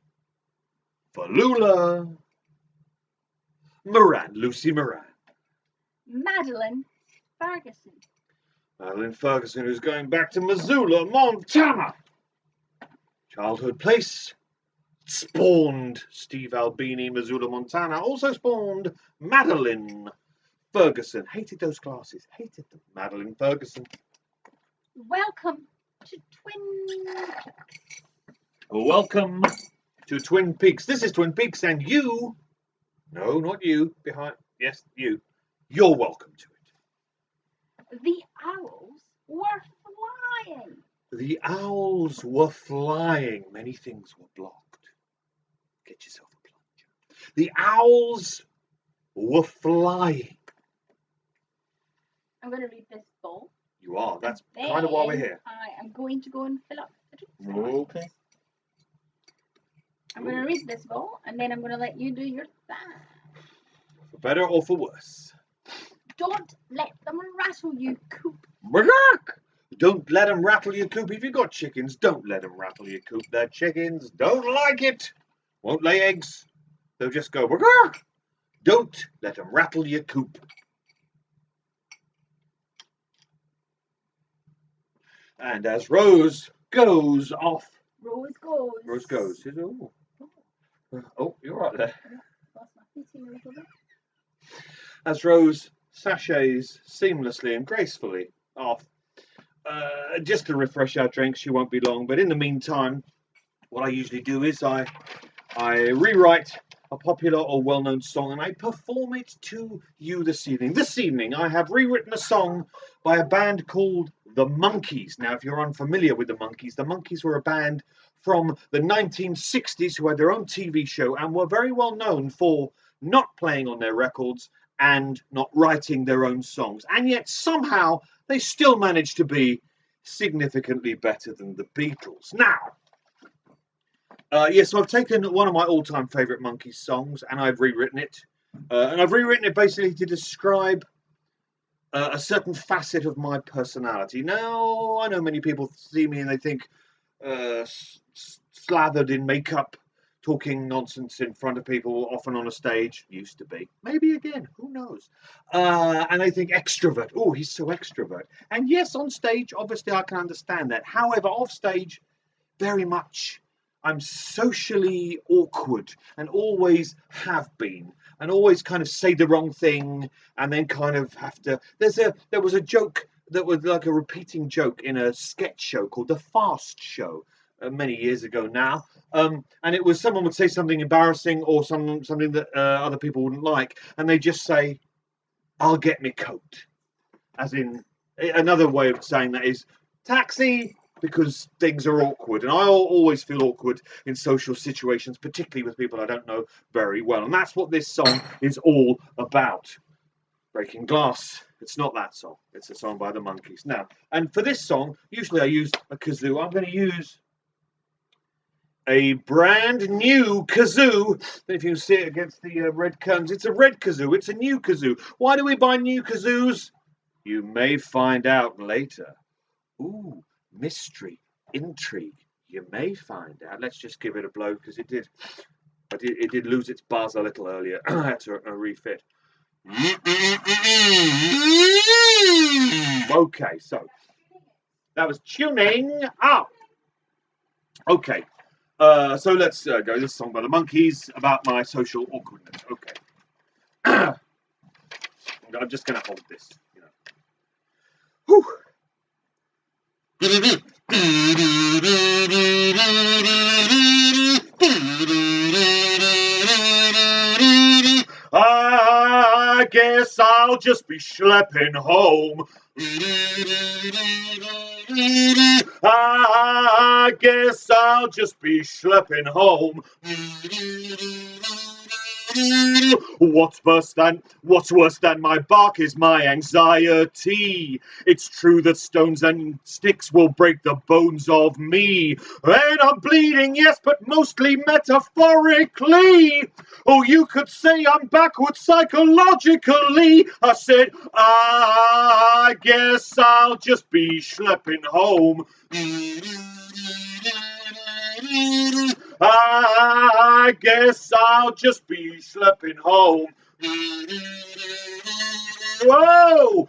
Falula Moran. Lucy Moran. Madeline Ferguson. Madeline Ferguson, who's going back to Missoula, Montana. Childhood place. Spawned Steve Albini, Missoula, Montana. Also spawned Madeline Ferguson. Hated those classes. Hated them. Madeline Ferguson. Welcome to Twin. Welcome to Twin Peaks. This is Twin Peaks, and you, no, not you, behind, yes, you're welcome to it. The owls were flying. The owls were flying. Many things were blocked. Get yourself a plunger. The owls were flying. I'm going to read this bowl. You are. That's kind of why we're here. I am going to go and fill up the drinks. Okay. I'm going to read this bowl, and then I'm going to let you do your thing. For better or for worse. Don't let them rattle you, Coop. Don't let them rattle your coop. If you've got chickens, don't let them rattle your coop. Their chickens don't like it. Won't lay eggs. They'll just go, don't let them rattle your coop. And as Rose goes off. Rose goes. Rose goes. Oh, you're right there. Lost my footing a little bit. As Rose sachets seamlessly and gracefully off. Just to refresh our drinks, she won't be long. But in the meantime, what I usually do is I rewrite a popular or well-known song and I perform it to you this evening. This evening, I have rewritten a song by a band called The Monkees. Now, if you're unfamiliar with The Monkees were a band from the 1960s who had their own TV show and were very well known for not playing on their records and not writing their own songs. And yet, somehow, they still managed to be significantly better than the Beatles. Now, so I've taken one of my all-time favourite Monkees songs and I've rewritten it. And I've rewritten it basically to describe a certain facet of my personality. Now, I know many people see me and they think slathered in makeup, talking nonsense in front of people, often on a stage. Used to be. Maybe again, who knows? And they think extrovert. Oh, he's so extrovert. And yes, on stage, obviously I can understand that. However, off stage, very much I'm socially awkward and always have been, and always kind of say the wrong thing and then kind of have to. There was a joke that was like a repeating joke in a sketch show called The Fast Show many years ago now, and it was someone would say something embarrassing or something that other people wouldn't like, and they just say, "I'll get me coat," as in another way of saying that is taxi. Because things are awkward, and I always feel awkward in social situations, particularly with people I don't know very well, and that's what this song is all about. Breaking glass. It's not that song. It's a song by the Monkees. Now, and for this song, usually I use a kazoo. I'm going to use a brand new kazoo. If you can see it against the red curtains, it's a red kazoo. It's a new kazoo. Why do we buy new kazoos? You may find out later. Ooh. Mystery, intrigue. You may find out. Let's just give it a blow because it did lose its buzz a little earlier. I had to refit. Okay, so that was tuning up. Okay, so let's go. This song by the Monkees about my social awkwardness. Okay, I'm just gonna hold this. You know. Whew. I guess I'll just be schlepping home. I guess I'll just be schlepping home. What's worse than my bark is my anxiety. It's true that stones and sticks will break the bones of me. And I'm bleeding, yes, but mostly metaphorically. Oh, you could say I'm backward psychologically. I said, I guess I'll just be schlepping home. I guess I'll just be schlepping home. Whoa!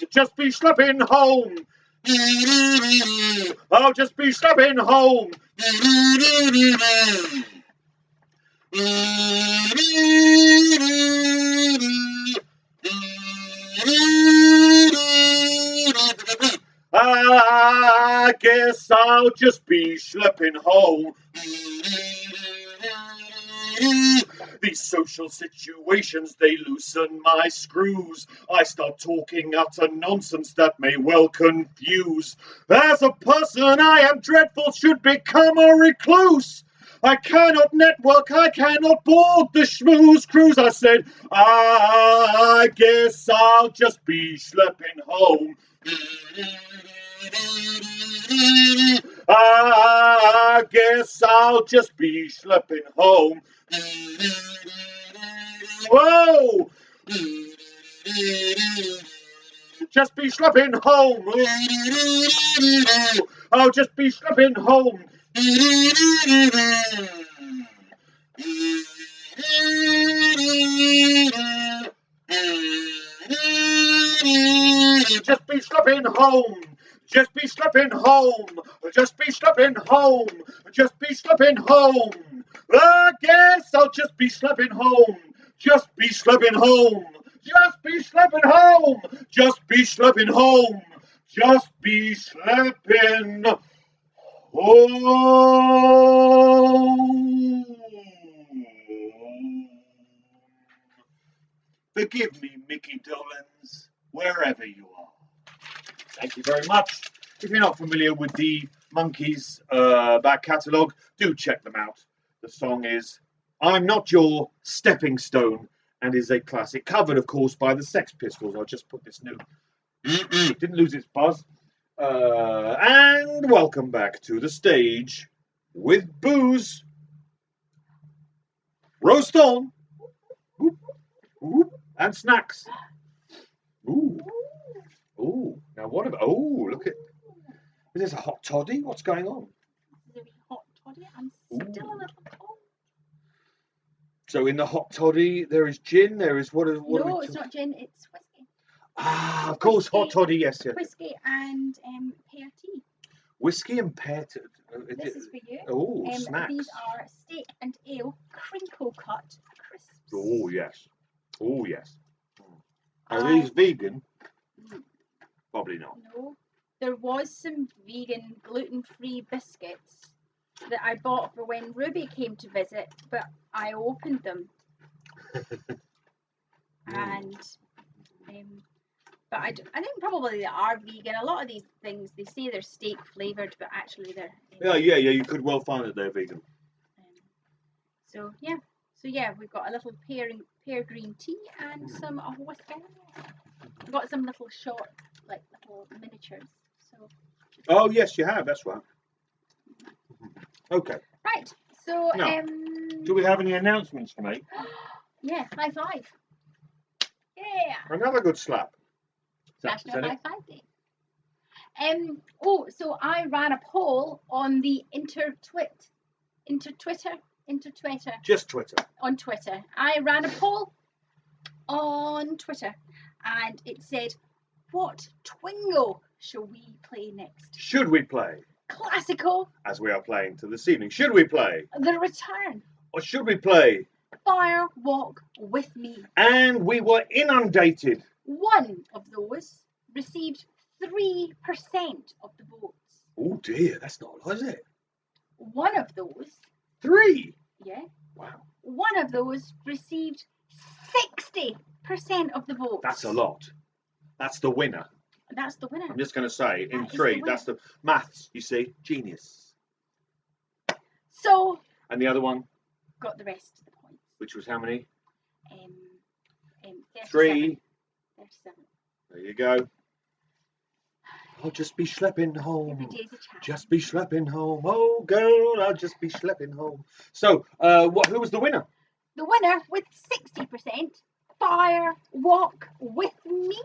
Just be schlepping home. I'll just be schlepping home. I guess I'll just be schlepping home. These social situations, they loosen my screws. I start talking utter nonsense that may well confuse. As a person, I am dreadful, should become a recluse. I cannot network, I cannot board the schmooze cruise. I said, I guess I'll just be schlepping home. I guess I'll just be schlepping home. Whoa! Just be schlepping home. I'll just be schlepping home. Just be schlepping home. Just be schlepping home. Just be schlepping home. Just be schlepping home. I guess I'll just be schlepping home. Just be schlepping home. Just be schlepping home. Just be schlepping home. Just be schlepping home. Forgive me, Mickey Dolenz, wherever you are. Thank you very much. If you're not familiar with the Monkees back catalogue, do check them out. The song is I'm Not Your Stepping Stone and is a classic, covered, of course, by the Sex Pistols. I'll just put this new. Didn't lose its buzz. And welcome back to the stage with booze. Roast on. And snacks. Ooh. Ooh. Now what about... Oh, look at... Is this a hot toddy? What's going on? Is it a hot toddy? I'm still a little cold. So in the hot toddy, there is gin, there is... What no, it's not gin, it's whiskey. Ah, of course, hot toddy, yes. Whiskey and pear tea. Whiskey and pear tea. This is for you. Oh, snacks. These are steak and ale crinkle cut crisps. Oh, yes. Oh, yes. Are these vegan? Probably not. No. There was some vegan gluten-free biscuits that I bought for when Ruby came to visit, but I opened them. And but I think probably they are vegan. A lot of these things, they say they're steak flavoured, but actually they're... Yeah, you could well find that they're vegan. So yeah, we've got a little pear green tea and some whiskey. We've got some little short, like little miniatures. So. Oh yes, you have. That's right. Okay. Right. So now, do we have any announcements to make? Yeah, high five. Yeah. Another good slap. National High Five Day. So I ran a poll on the Twitter. Just Twitter. On Twitter. I ran a poll on Twitter and it said, what Twingo shall we play next? Should we play? Classical. As we are playing to this evening. Should we play? The Return. Or should we play? Fire Walk With Me. And we were inundated. One of those received 3% of the votes. Oh dear, that's not a lot, is it? One of those, 3. yeah, Wow, one of those received 60% of the votes. that's a lot. That's the winner. That's the winner. I'm just going to say, in That is the 3, winner. that's the maths. You see, genius. So, And the other one, got the rest of the points. which was how many? 37. 3. 37. There you go. I'll just be schlepping home. Every day's a challenge. Just be schlepping home. Oh, girl, I'll just be schlepping home. So, who was the winner? The winner with 60%, Fire Walk With Me.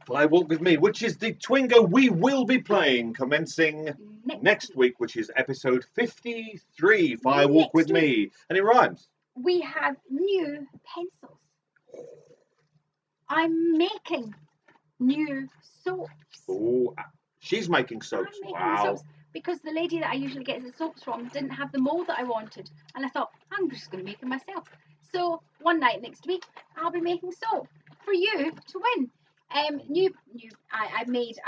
Fire Walk With Me, which is the Twingo we will be playing commencing next week, which is episode 53, Fire Walk With Me. And it rhymes. We have new pencils. I'm making new soaps. Oh, she's making soaps. I'm making Wow. soaps because the lady that I usually get the soaps from didn't have the mould that I wanted. And I thought, I'm just going to make them myself. So one night next week, I'll be making soap for you to win. I made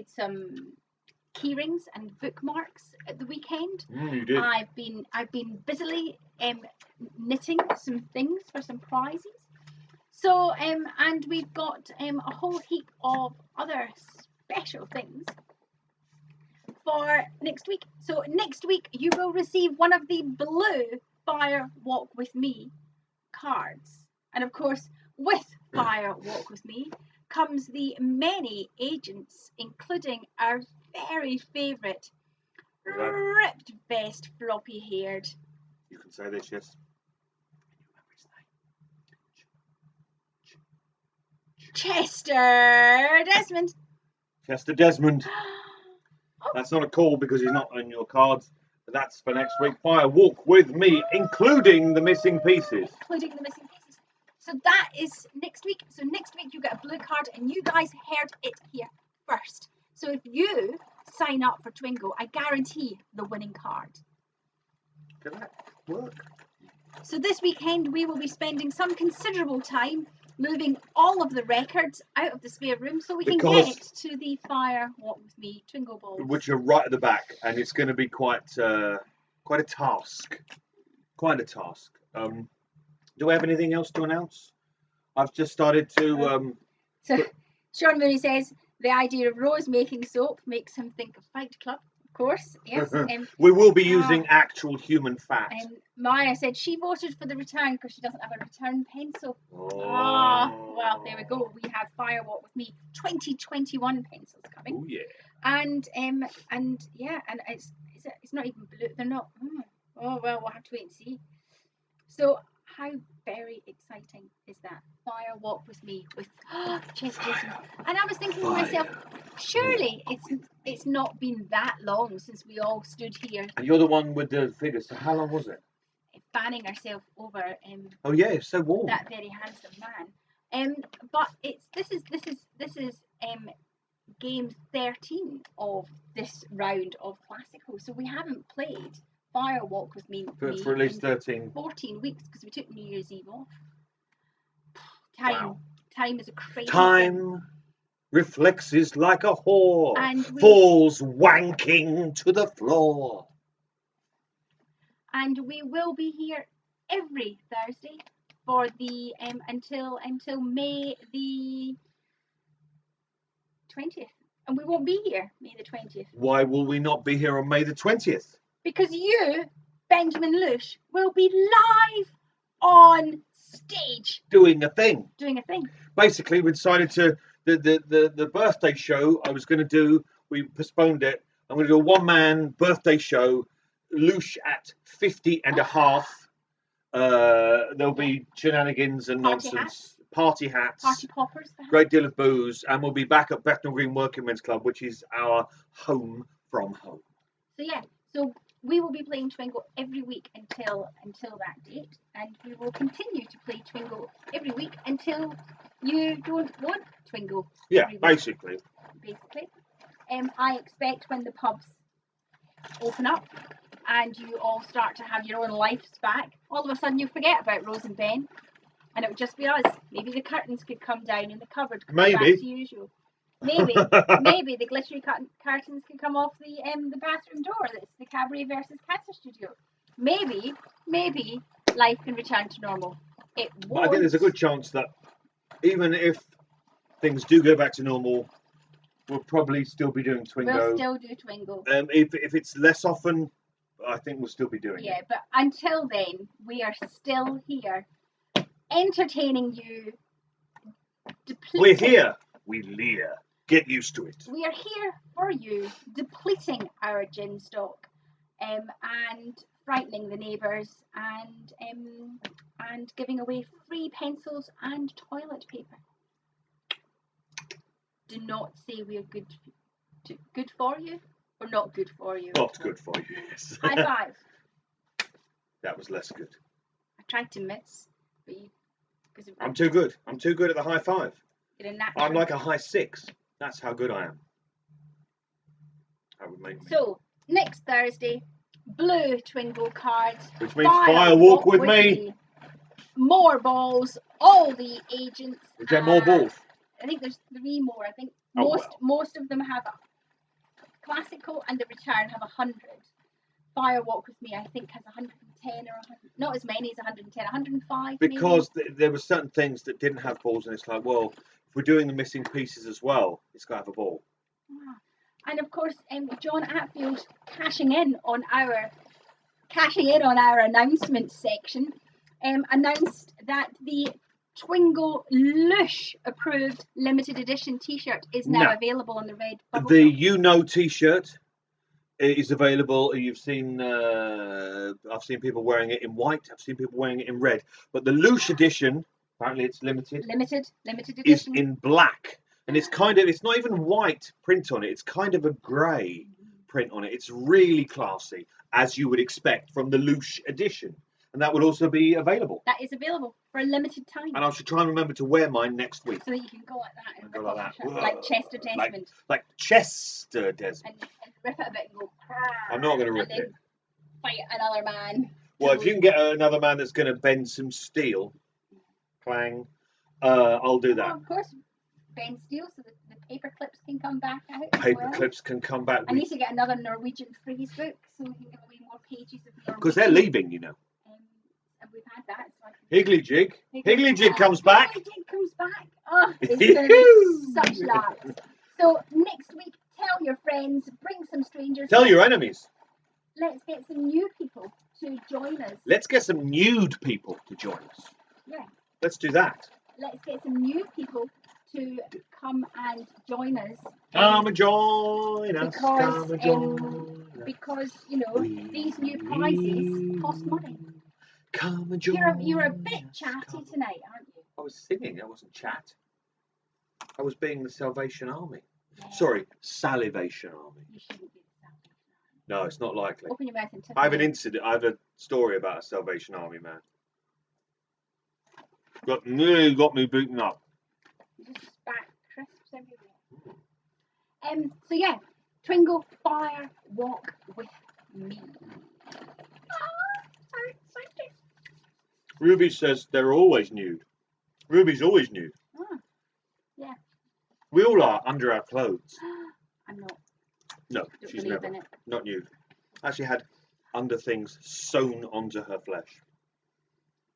some key rings and bookmarks at the weekend. You did. I've been busily knitting some things for some prizes. So and we've got a whole heap of other special things for next week. So next week you will receive one of the blue Fire Walk With Me cards. And of course, with Fire Walk With Me comes the many agents, including our very favourite ripped vest floppy haired. You can say this, yes. Chester Desmond. Chester Desmond. Oh. That's not a call because he's not on your cards. But that's for next week. Fire Walk With Me, including the missing pieces. Including the missing pieces. So that is next week. So next week you get a blue card, and you guys heard it here first. So if you sign up for Twingo, I guarantee the winning card. Can that work? So this weekend we will be spending some considerable time moving all of the records out of the spare room so we can get to the Fire Walk With Me Twingo balls. Which are right at the back, and it's going to be quite a task. Quite a task. Do we have anything else to announce? I've just started to... So Sean Mooney says, the idea of Rose making soap makes him think of Fight Club. Of course, yes. We will be using actual human fat. Maya said she voted for the return because she doesn't have a return pencil. Well, there we go. We have Fire Walk With Me 2021 pencils coming. Oh yeah. And yeah, and it's not even blue. They're not. Oh well, we'll have to wait and see. So how very exciting is that? Fire Walk With Me with Chester Desmond. And I was thinking to myself, surely it's not been that long since we all stood here. And you're the one with the figures. So how long was it? Fanning ourselves over. Oh yeah, it's so warm. That very handsome man. But this is game 13 of this round of Classical. So we haven't played Fire Walk With Me for at least 14 weeks because we took New Year's Eve off. Time is a crazy thing. Reflexes like a whore, falls wanking to the floor. And we will be here every Thursday for the until May the 20th, and we won't be here May the 20th. Why will we not be here on May the 20th? Because you, Benjamin Lush, will be live on stage doing a thing. Basically, we decided to the birthday show I was going to do. We postponed it. I'm going to do a one-man birthday show. Lush at 50 and a half. There'll be shenanigans and nonsense. Party hats. Party poppers. Great deal of booze. And we'll be back at Bethnal Green Working Men's Club, which is our home from home. So yeah. So we will be playing Twingo every week until that date. And we will continue to play Twingo every week until you don't want Twingo. Yeah, basically. I expect when the pubs open up and you all start to have your own lives back, all of a sudden you'll forget about Rose and Ben, and it would just be us. Maybe the curtains could come down in the cupboard. Back to usual. Maybe the glittery curtains can come off the bathroom door. That's the Cabaret versus Cancer Studio. Maybe life can return to normal. It won't. But I think there's a good chance that even if things do go back to normal, we'll probably still be doing Twingo. We'll still do Twingo. If it's less often, I think we'll still be doing it. Yeah, but until then, we are still here, entertaining you. We're here. We leer. Get used to it. We are here for you, depleting our gin stock, and frightening the neighbours, and giving away free pencils and toilet paper. Do not say we are good for you, or not good for you. Not good for you, yes. High five. That was less good. I tried to miss, but I'm too good. I'm too good at the high five. You're a natural. I'm like a high 6. That's how good I am. That would make me. So, next Thursday, blue Twingo cards. Which means fire walk with me. More balls, all the agents. We get more balls. I think there's 3 more. I think Oh, most of them have a classical, and the return have 100. Fire walk with me, I think, has 110 or 100. Not as many as 110, 105. Because there were certain things that didn't have balls, and it's like, well, if we're doing the missing pieces as well, it's got to have a ball. And of course, John Atfield cashing in on our announcement section, announced that the Twingo Lush approved limited edition T-shirt is now available on the red bubble. The T-shirt is available. You've seen, I've seen people wearing it in white. I've seen people wearing it in red. But the Lush edition, apparently it's limited. Limited edition. Is in black. And it's not even white print on it. It's kind of a grey print on it. It's really classy, as you would expect from the Lush edition. And that will also be available. That is available for a limited time. And I should try and remember to wear mine next week. So that you can go like that and go rip like off that. your shirt, like Chester Desmond. Like Chester Desmond. And rip it a bit and go. I'm not going to rip and it. Fight another man. Well, if you can get another man that's going to bend some steel, clang, I'll do that. Oh, of course, bend steel so that the paper clips can come back out. Paper clips can come back. I need to get another Norwegian phrase book so we can give away more pages of Norwegian. Because they're leaving, you know. And we've had that. So Higgly Jig. Higgly Jig comes back. Higgly Jig comes back. Oh, it's going to be such laughs. So next week, tell your friends, bring some strangers. Tell your enemies. Let's get some new people to join us. Let's get some nude people to join us. Yeah. Let's do that. Let's get some new people to come and join us. Come and join us. Because, you know, these new prizes cost money. Come and join You're a bit chatty tonight, aren't you? I was singing, I wasn't chat. I was being the Salvation Army. Yeah. Sorry, Salivation Army. You shouldn't be the Salvation Army. No, it's not likely. Open your mouth and I have an incident. I have a story about a Salvation Army man. Nearly got me beaten up. You just spat crisps everywhere. So yeah, Twingo Fire Walk with me. Ruby says they're always nude. Ruby's always nude. Oh, yeah. We all are under our clothes. I'm not. No, she's never. Not nude. Actually had under things sewn onto her flesh.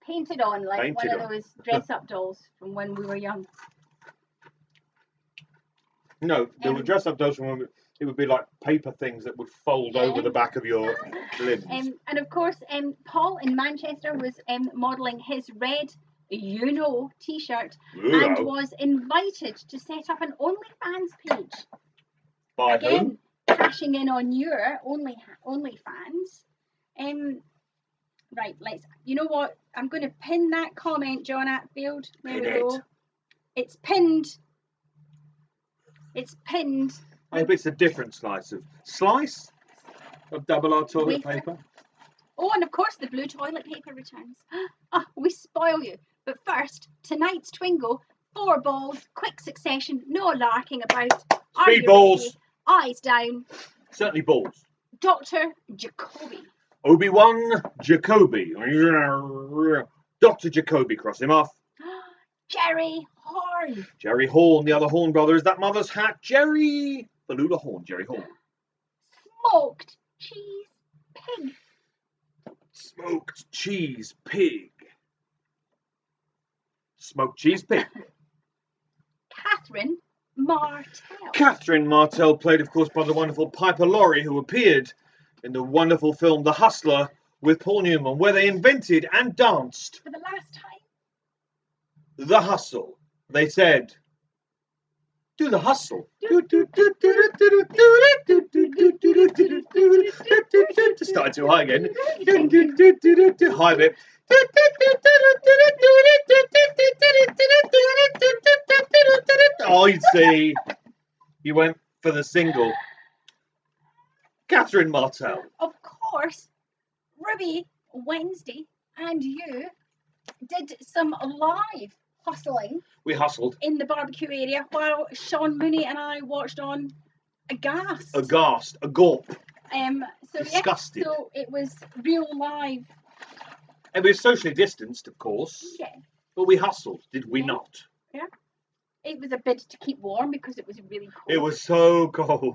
Painted on like one of those dress-up dolls from when we were young. No, there were dress-up dolls from when it would be like paper things that would fold over the back of your limbs. And of course, Paul in Manchester was modelling his red T-shirt and was invited to set up an OnlyFans page. By Again, cashing in on your OnlyFans. Right, you know what? I'm going to pin that comment, John Atfield. There we go. It's pinned. It's pinned. I hope it's a different slice of double R toilet paper. Oh, and of course the blue toilet paper returns. We spoil you. But first, tonight's Twingo, 4 balls, quick succession, no larking about. Speed balls. Ready? Eyes down. Certainly balls. Dr. Jacoby. Obi-Wan Jacoby. Dr. Jacoby, cross him off. Jerry Horn. Jerry. Jerry Horn, the other Horn brother, is that mother's hat. Jerry Falula Horn, Jerry Horn. Smoked cheese pig. Smoked cheese pig. Smoked cheese pig. Catherine Martell. Catherine Martell, played, of course, by the wonderful Piper Laurie, who appeared in the wonderful film The Hustler with Paul Newman, where they invented and danced For the last time. the hustle. They said, do the hustle. Started too high again. High bit. Oh, you see, you went for the single. Catherine Martell. Of course, Ruby, Wednesday, and you did some live hustling We hustled. in the barbecue area while Sean Mooney and I watched on aghast. Aghast. A gulp. So Disgusted. Yeah, so it was real live. And we were socially distanced, of course, Yeah, but we hustled, did we Yeah. not? it was a bit to keep warm because it was really cold. It was so cold.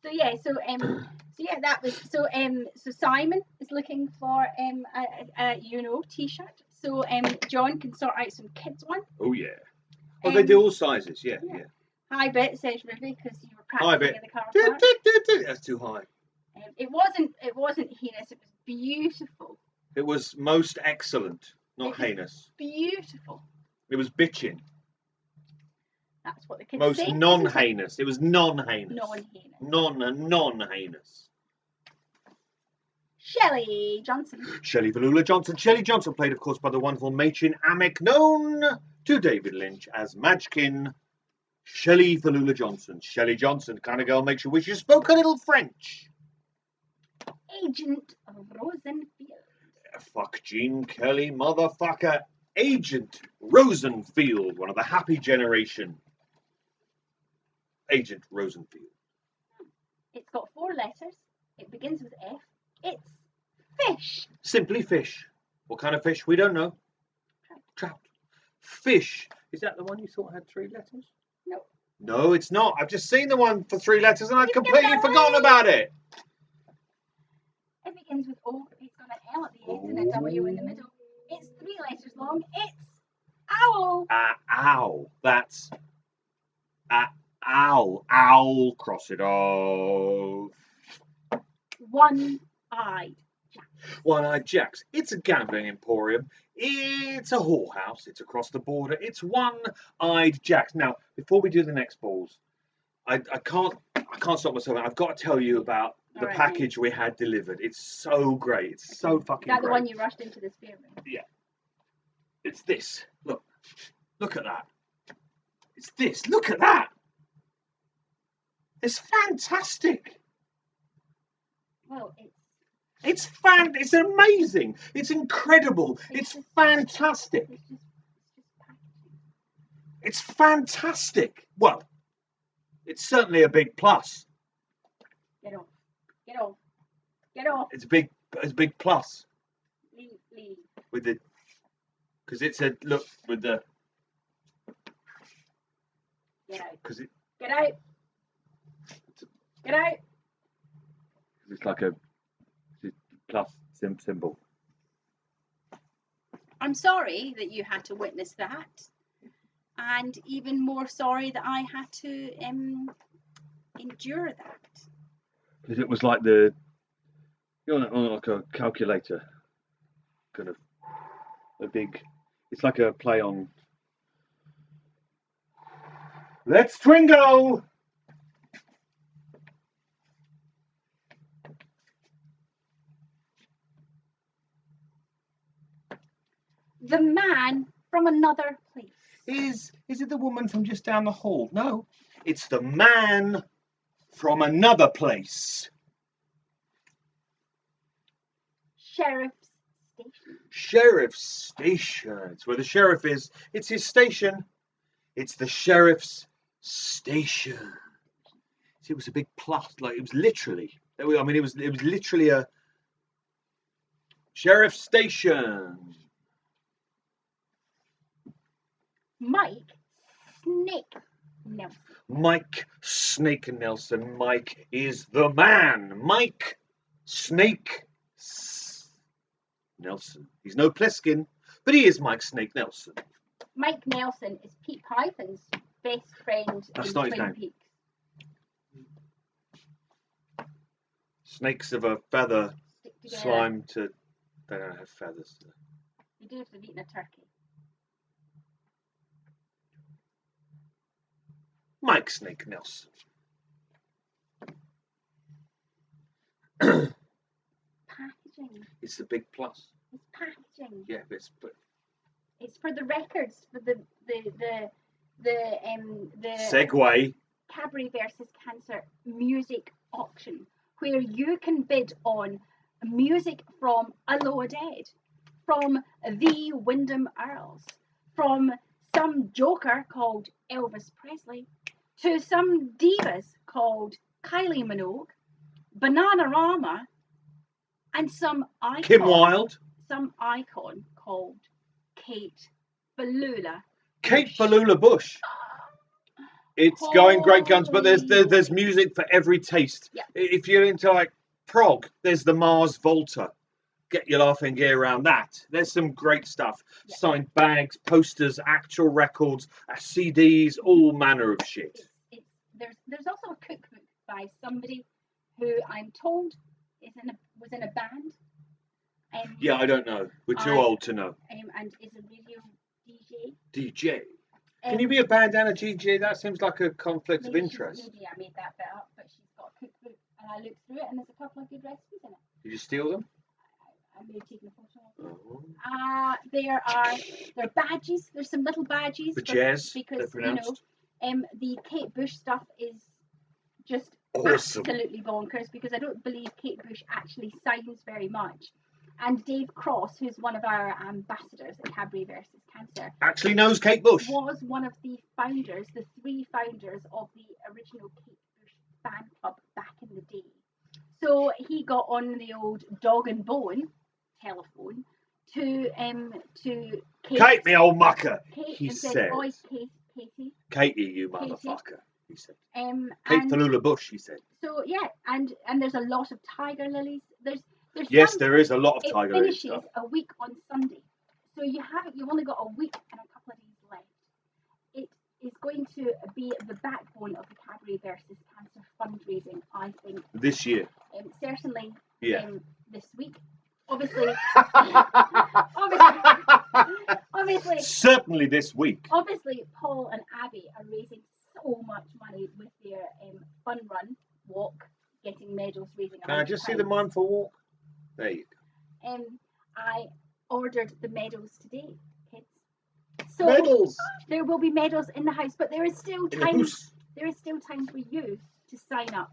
So yeah, that was so. So Simon is looking for a t-shirt. So John can sort out some kids one. Oh, yeah. Oh, they do all sizes, yeah. Hi bit, says Ruby, because you were Hi, practicing bit. in the car park. That's too high. It wasn't heinous. It was beautiful. It was most excellent, not It was heinous. Beautiful. It was bitching. That's what the kids Most say. non-heinous. It was non-heinous. Non-heinous. Non-heinous. Shelley Johnson. Shelley Valula Johnson. Shelley Johnson, played, of course, by the wonderful Machin Amick, known to David Lynch as Madgekin. Shelley Valula Johnson. Shelley Johnson, kind of girl makes you wish you spoke a little French. Agent Rosenfield. Fuck Gene Kelly, motherfucker. Agent Rosenfield, one of the happy generation. Agent Rosenfield. It's got 4 letters. It begins with F. It's fish. Simply fish. What kind of fish? We don't know. Trout. Fish. Is that the one you thought had 3 letters? No. No, it's not. I've just seen the one for 3 letters and I'd You completely get that forgotten right. about it. It begins with O. It's got an L at the end and a W in the middle. It's 3 letters long. It's owl. Owl. That's owl. Owl. Cross it off. One-eyed. One-eyed Jacks. It's a gambling emporium. It's a whorehouse. It's across the border. It's One-eyed Jacks. Now, before we do the next balls, I can't stop myself. I've got to tell you about the package we had delivered. It's so great. It's so fucking Is that great. the one you rushed into the spare room? Yeah. It's this. Look at that. It's this. Look at that. It's fantastic. Well, It's amazing. It's incredible. It's fantastic. it's just packaging. It's fantastic. Well, it's certainly a big plus. Get off. Get off. Get off. It's a big plus Leave. with the, because it said look with the, Get out. because it, Get out. Get out. it's like a plus symbol. I'm sorry that you had to witness that, and even more sorry that I had to endure that. Because it was like the, like a calculator, kind of a big. It's like a play on. Let's Twingo. The man from another place. Is it the woman from just down the hall? No, it's the man from another place. Sheriff's station. Sheriff's station. It's where the sheriff is. It's his station. It's the sheriff's station. See, it was a big plus. Like it was literally. I mean, it was literally a sheriff's station. Mike Snake Nelson. Mike Snake Nelson. Mike is the man. Mike Snake Nelson. He's no Pliskin, but he is Mike Snake Nelson. Mike Nelson is Pete Python's best friend That's in not his Twin name. Peaks. Snakes of a feather, Stick together. slime to... They don't have feathers. You do if they've eaten a turkey. Mike Snake Nelson. Packaging. It's the big plus. It's packaging. Yeah, but It's for the records, for the Segway. Cabaret versus Cancer music auction, where you can bid on music from Aloha Dead, from the Wyndham Earls, from some joker called Elvis Presley, to some divas called Kylie Minogue, Bananarama, and some icon. Kim Wilde. Some icon called Kate Falula. Kate Falula Bush. It's going great guns, but there's music for every taste. Yeah. If you're into like prog, there's the Mars Volta. Get your laughing gear around that. There's some great stuff. Yeah. Signed bags, posters, actual records, CDs, all manner of shit. There's also a cookbook by somebody who I'm told was in a band. Yeah, I don't know. We're too old to know. And is a radio DJ. DJ. Can you be a band and a DJ? That seems like a conflict of interest. Maybe I made that bit up, but she's got a cookbook, and I looked through it, and there's a couple of good recipes in it. Did you steal them? I may have taken a photo of them. Oh. There are badges. There's some little badges. The jazz, because they're pronounced. The Kate Bush stuff is just Awesome. absolutely bonkers, because I don't believe Kate Bush actually signs very much. And Dave Cross, who's one of our ambassadors at Cabaret versus Cancer, Actually knows Kate Bush. was one of the founders, the three founders of the original Kate Bush fan club back in the day. So he got on the old dog and bone telephone to Kate, me old mucker. Kate, He and said, said. "Oi, Katie." Katie, you motherfucker. He said. Kate And Falula Bush, he said. so yeah, and there's a lot of tiger lilies. There's Yes, some, there is a lot of Tiger Lily finishes stuff. a week on Sunday, so you've only got a week and a couple of days left. It is going to be the backbone of the Cabaret versus Cancer fundraising, I think. This year. Certainly. Yeah. This week, obviously. obviously. Certainly this week. Obviously, Paul and Abby are raising so much money with their fun run, walk, getting medals, raising. Can I just see the mindful walk? There you go. I ordered the medals today, kids. So Medals. there will be medals in the house, but there is still In the time. house. There is still time for you to sign up.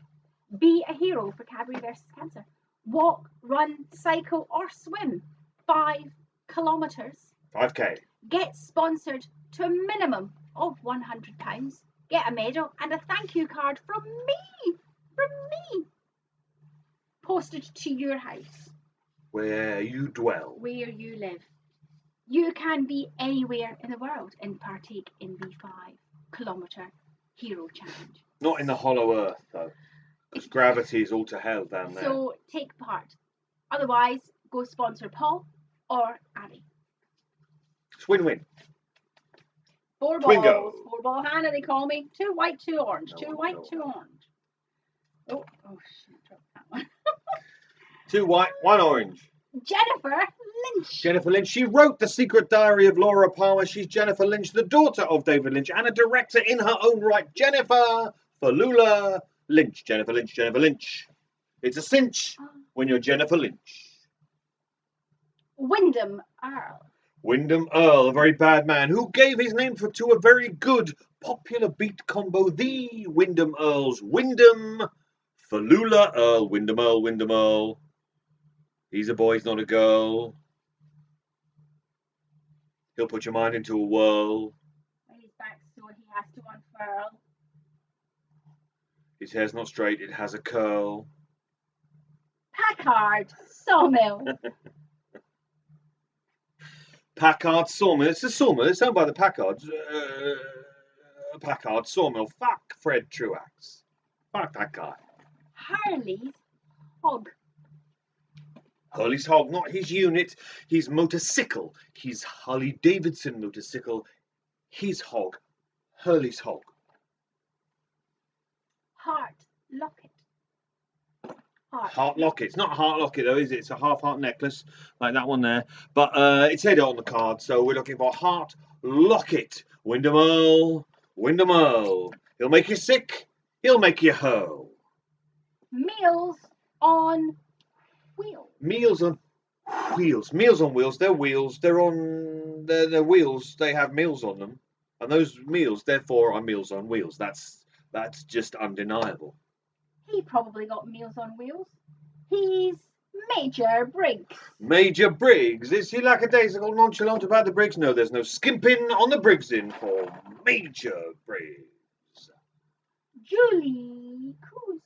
Be a hero for Cabaret versus Cancer. Walk, run, cycle, or swim 5 kilometres. 5K. Get sponsored to a minimum of £100. Get a medal and a thank you card from me. Posted to your house. Where you dwell. Where you live. You can be anywhere in the world and partake in the 5 kilometre hero challenge. Not in the hollow earth, though. Because gravity is all to hell down there. So take part. Otherwise, go sponsor Paul or Abby. It's win-win. 4 balls. Twingo. 4 ball Hannah, they call me. 2 white, 2 orange. No 2 one, white, no 2 orange. Oh shit, I dropped that one. 2 white, 1 orange. Jennifer Lynch. Jennifer Lynch. She wrote The Secret Diary of Laura Palmer. She's Jennifer Lynch, the daughter of David Lynch, and a director in her own right. Jennifer Falula Lynch. Jennifer Lynch. Jennifer Lynch. It's a cinch when you're Jennifer Lynch. Wyndham Earl. Wyndham Earl, a very bad man, who gave his name to a very good popular beat combo. The Wyndham Earls. Wyndham Falula Earl. Wyndham Earl. Wyndham Earl. He's a boy, he's not a girl. He'll put your mind into a whirl. When he's back, so he has to unfurl. His hair's not straight, it has a curl. Packard Sawmill. Packard Sawmill. It's a sawmill. It's owned by the Packards. Packard Sawmill. Fuck Fred Truax. Fuck that guy. Harley's hog. Hurley's hog, not his unit. His motorcycle. His Harley Davidson motorcycle. His hog. Hurley's hog. Heart locket. Heart locket. It's not a heart locket though, is it? It's a half heart necklace like that one there. But it's head on the card, so we're looking for heart locket. Wyndham Earl. Wyndham Earl. He'll make you sick. He'll make you hurl. Meals on wheels. Meals on wheels. Meals on wheels. They're wheels. They're on their wheels. They have meals on them, and those meals, therefore, are meals on wheels. That's just undeniable. He probably got meals on wheels. He's Major Briggs. Major Briggs. Is he lackadaisical, nonchalant about the Briggs? No, there's no skimping on the Briggsin for Major Briggs. Julie Cruz.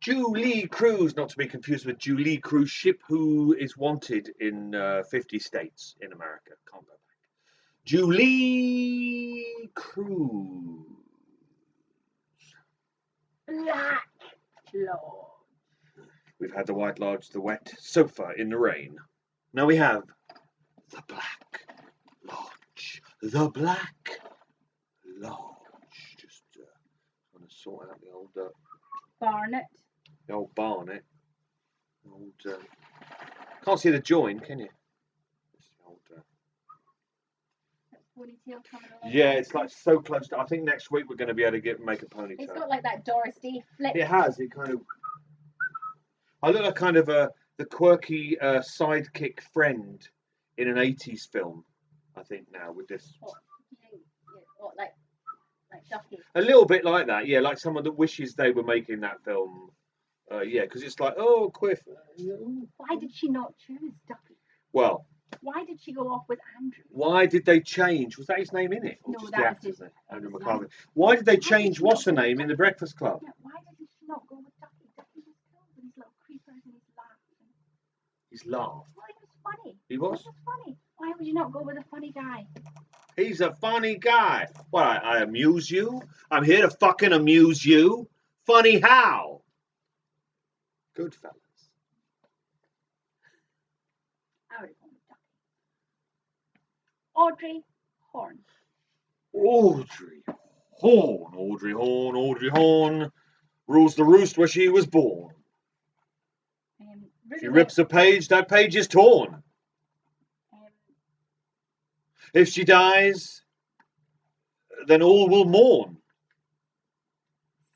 Julie Cruz, not to be confused with Julie Cruise Ship, who is wanted in 50 states in America. Can't go back. Julie Cruz. Black Lodge. We've had the White Lodge, the wet sofa in the rain. Now we have the Black Lodge. The Black Lodge. Just trying to sort out the old Barnet. the old barnet. Old can't see the join, can you? It's the old, Ponytail coming along. yeah, it's like so close to. I think next week we're going to be able to make a ponytail. It's got like that Doris Day flip. It has. It kind of. I look like kind of the quirky sidekick friend in an 80s film. I think now with this. What, like Ducky? A little bit like that, yeah, like someone that wishes they were making that film. Yeah, because it's like, oh, Quiff. Why did she not choose Ducky? Well. Why did she go off with Andrew? Why did they change? Was that his name in it? Or No, just that the was actor's his- name? that Andrew was McCarthy. his- Why did they Why change did she what's her not go name with in the Breakfast Club? Yeah, why didn't she not go with Ducky? Ducky was cool with his little creepers and his laugh. His laugh. Well, he was funny. He was? He was funny. Why would you not go with a funny guy? He's a funny guy. What, I amuse you? I'm here to fucking amuse you? Funny how? Goodfellas. I would have gone with Ducky. Audrey Horne. Audrey Horne. Audrey Horne. Audrey Horne rules the roost where she was born. She rips a page, that page is torn. If she dies, then all will mourn.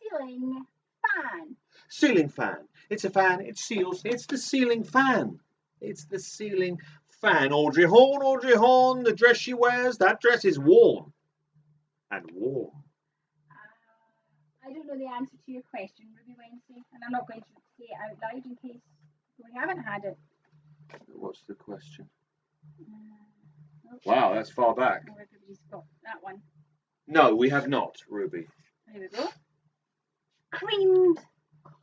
Ceiling fan. Ceiling fan. It's a fan, it seals. It's the ceiling fan. It's the ceiling fan. Audrey Horne, the dress she wears, that dress is warm. And warm. I don't know the answer to your question, Ruby Wednesday, and I'm not going to say it out loud in case we haven't had it. What's the question? Oops. Wow, that's far back. Oh, everybody's got that one. No, we have not, Ruby. There we go. Creamed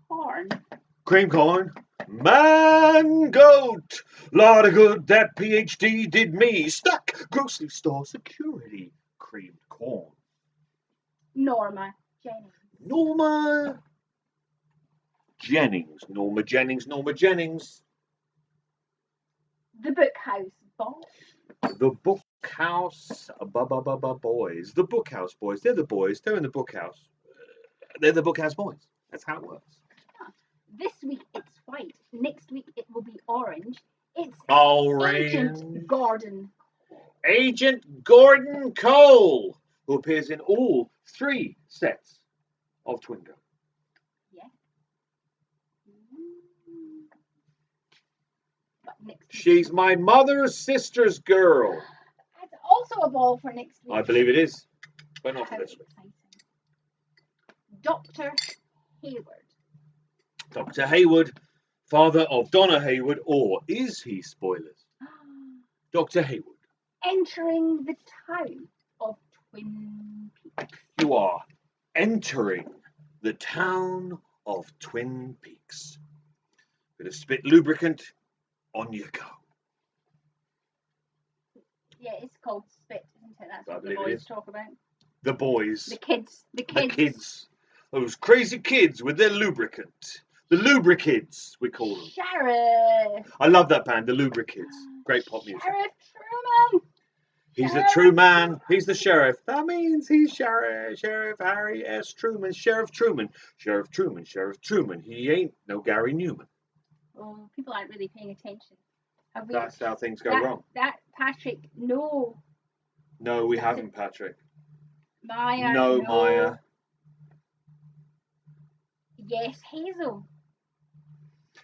corn. Cream corn. Man goat. Lot of good that PhD did me. Stuck. Grocery store security. Creamed corn. Norma Jennings. Norma Jennings. Norma Jennings. Norma Jennings. The Bookhouse Boys. The Bookhouse boys. The Bookhouse boys. They're the boys. They're in the bookhouse. They're the Bookhouse boys. That's how it works. This week it's white. Next week it will be orange. It's Orange. Agent Gordon. Agent Gordon Cole, who appears in all 3 sets of Twingo. Yeah. But next week, She's my mother's sister's girl. that's also a ball for next week. I believe it is, but not for How this week. exciting. Dr. Hayward. Dr. Hayward, father of Donna Hayward, or is he? Spoilers. Dr. Hayward. Entering the town of Twin Peaks. You are entering the town of Twin Peaks. Bit of spit lubricant, on you go. Yeah, it's called spit, isn't it? That's I what the believe it boys is. talk about. The boys. The kids. The kids. Those crazy kids with their lubricant. The Lubrikids, we call them. Sheriff. I love that band, the Lubrikids. Great pop music. Sheriff Truman. He's a Sheriff true man. Truman. He's the sheriff. That means he's Sheriff. Sheriff Harry S. Truman. Sheriff Truman. Sheriff Truman. Sheriff Truman. He ain't no Gary Newman. Oh, people aren't really paying attention. Have we? That's how things go wrong. That Patrick, no. No, we haven't, Patrick. Maya. No, Maya. Yes, Hazel.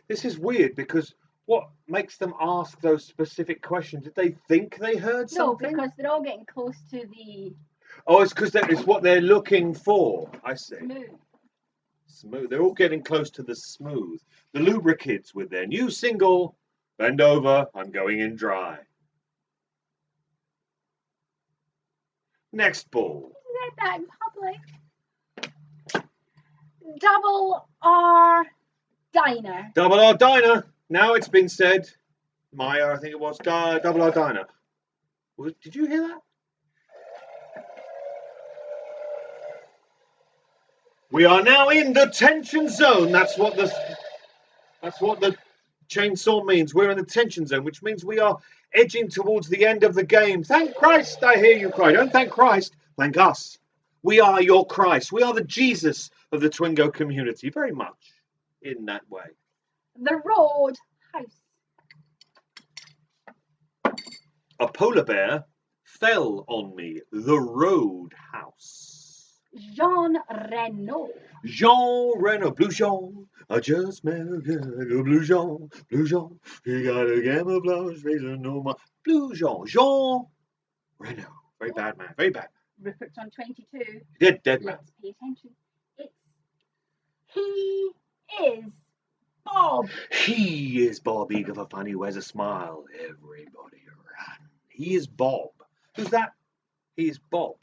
This is weird because what makes them ask those specific questions? Did they think they heard something? No, because they're all getting close to the Oh, it's because it's what they're looking for. I see. smooth. They're all getting close to the smooth. The Lubrikids with their new single, Bend Over, I'm Going In Dry. Next ball. Said that in public. Double R Diner. Double R Diner. Now it's been said. Maya, I think it was. Double R Diner. Did you hear that? We are now in the tension zone. That's what the chainsaw means. We're in the tension zone, which means we are edging towards the end of the game. Thank Christ, I hear you cry. Don't thank Christ, thank us. We are your Christ. We are the Jesus of the Twingo community, very much in that way. The Road House. A polar bear fell on me. The Roadhouse. Jean Reno. Jean Reno, Blue Jean. I just met a Blue Jean, Blue Jean. He got a camouflage face and no more. Blue Jean, Jean Reno. Very bad man, very bad. Rupert's on 22. Dead man. Let's pay attention. He is Bob. He is Bob Eagle for fun. He wears a smile. Everybody run. He is Bob. Who's that? He is Bob.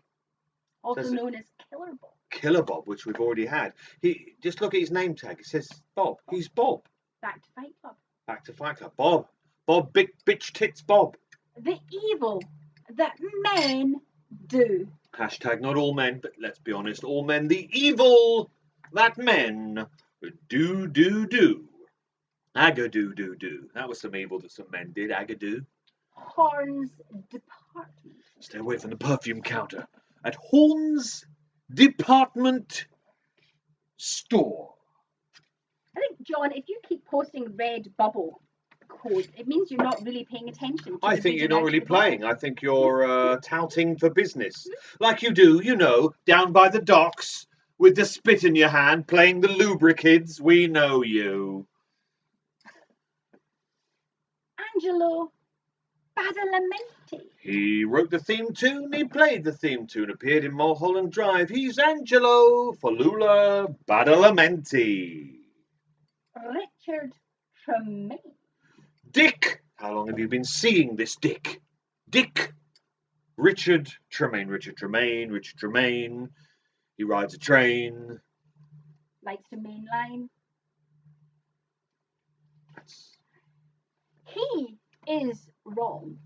Also known as Killer Bob. Killer Bob, which we've already had. He just look at his name tag. It says Bob. He's Bob. Back to Fight Club. Back to Fight Club. Bob. Bob, big bitch tits Bob. The evil that men do. Hashtag not all men, but let's be honest, all men. The evil that men do. Agadoo. That was some evil that some men did. Agadoo. Horn's Department. Stay away from the perfume counter at Horn's Department Store. I think, John, if you keep posting red bubble code, it means you're not really paying attention. I think you're not really playing. I think you're touting for business. Like you do, you know, down by the docks with the spit in your hand, playing the Lubrikids. We know you. Angelo Badalamenti. He wrote the theme tune, he played the theme tune, appeared in Mulholland Drive. He's Angelo Falula Badalamenti. Richard Tremaine. Dick! How long have you been seeing this Dick? Dick! Richard Tremaine. He rides a train. Likes to mainline. He is wrong.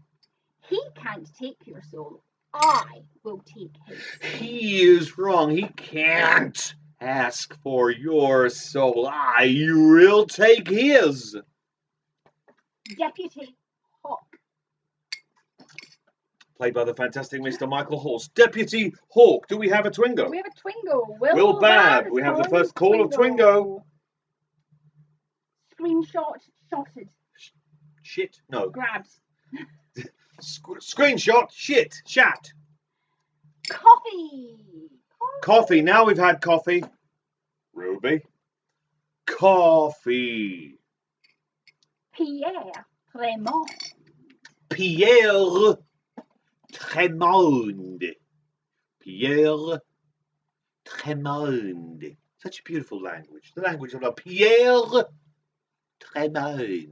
He can't take your soul. I will take his. He is wrong. He can't ask for your soul. I will take his. Deputy Hawk. Played by the fantastic Mr. Michael Horse. Deputy Hawk. Do we have a Twingo? We have a Twingo. Will Babb. We have the first call of Twingo. Shotted. Shit. No. Grabs. Screenshot. Shit. Shat. Coffee. Now we've had coffee. Ruby. Coffee. Pierre Tremont. Pierre Tremont. Pierre Tremont. Such a beautiful language. The language of love. Pierre Tremont.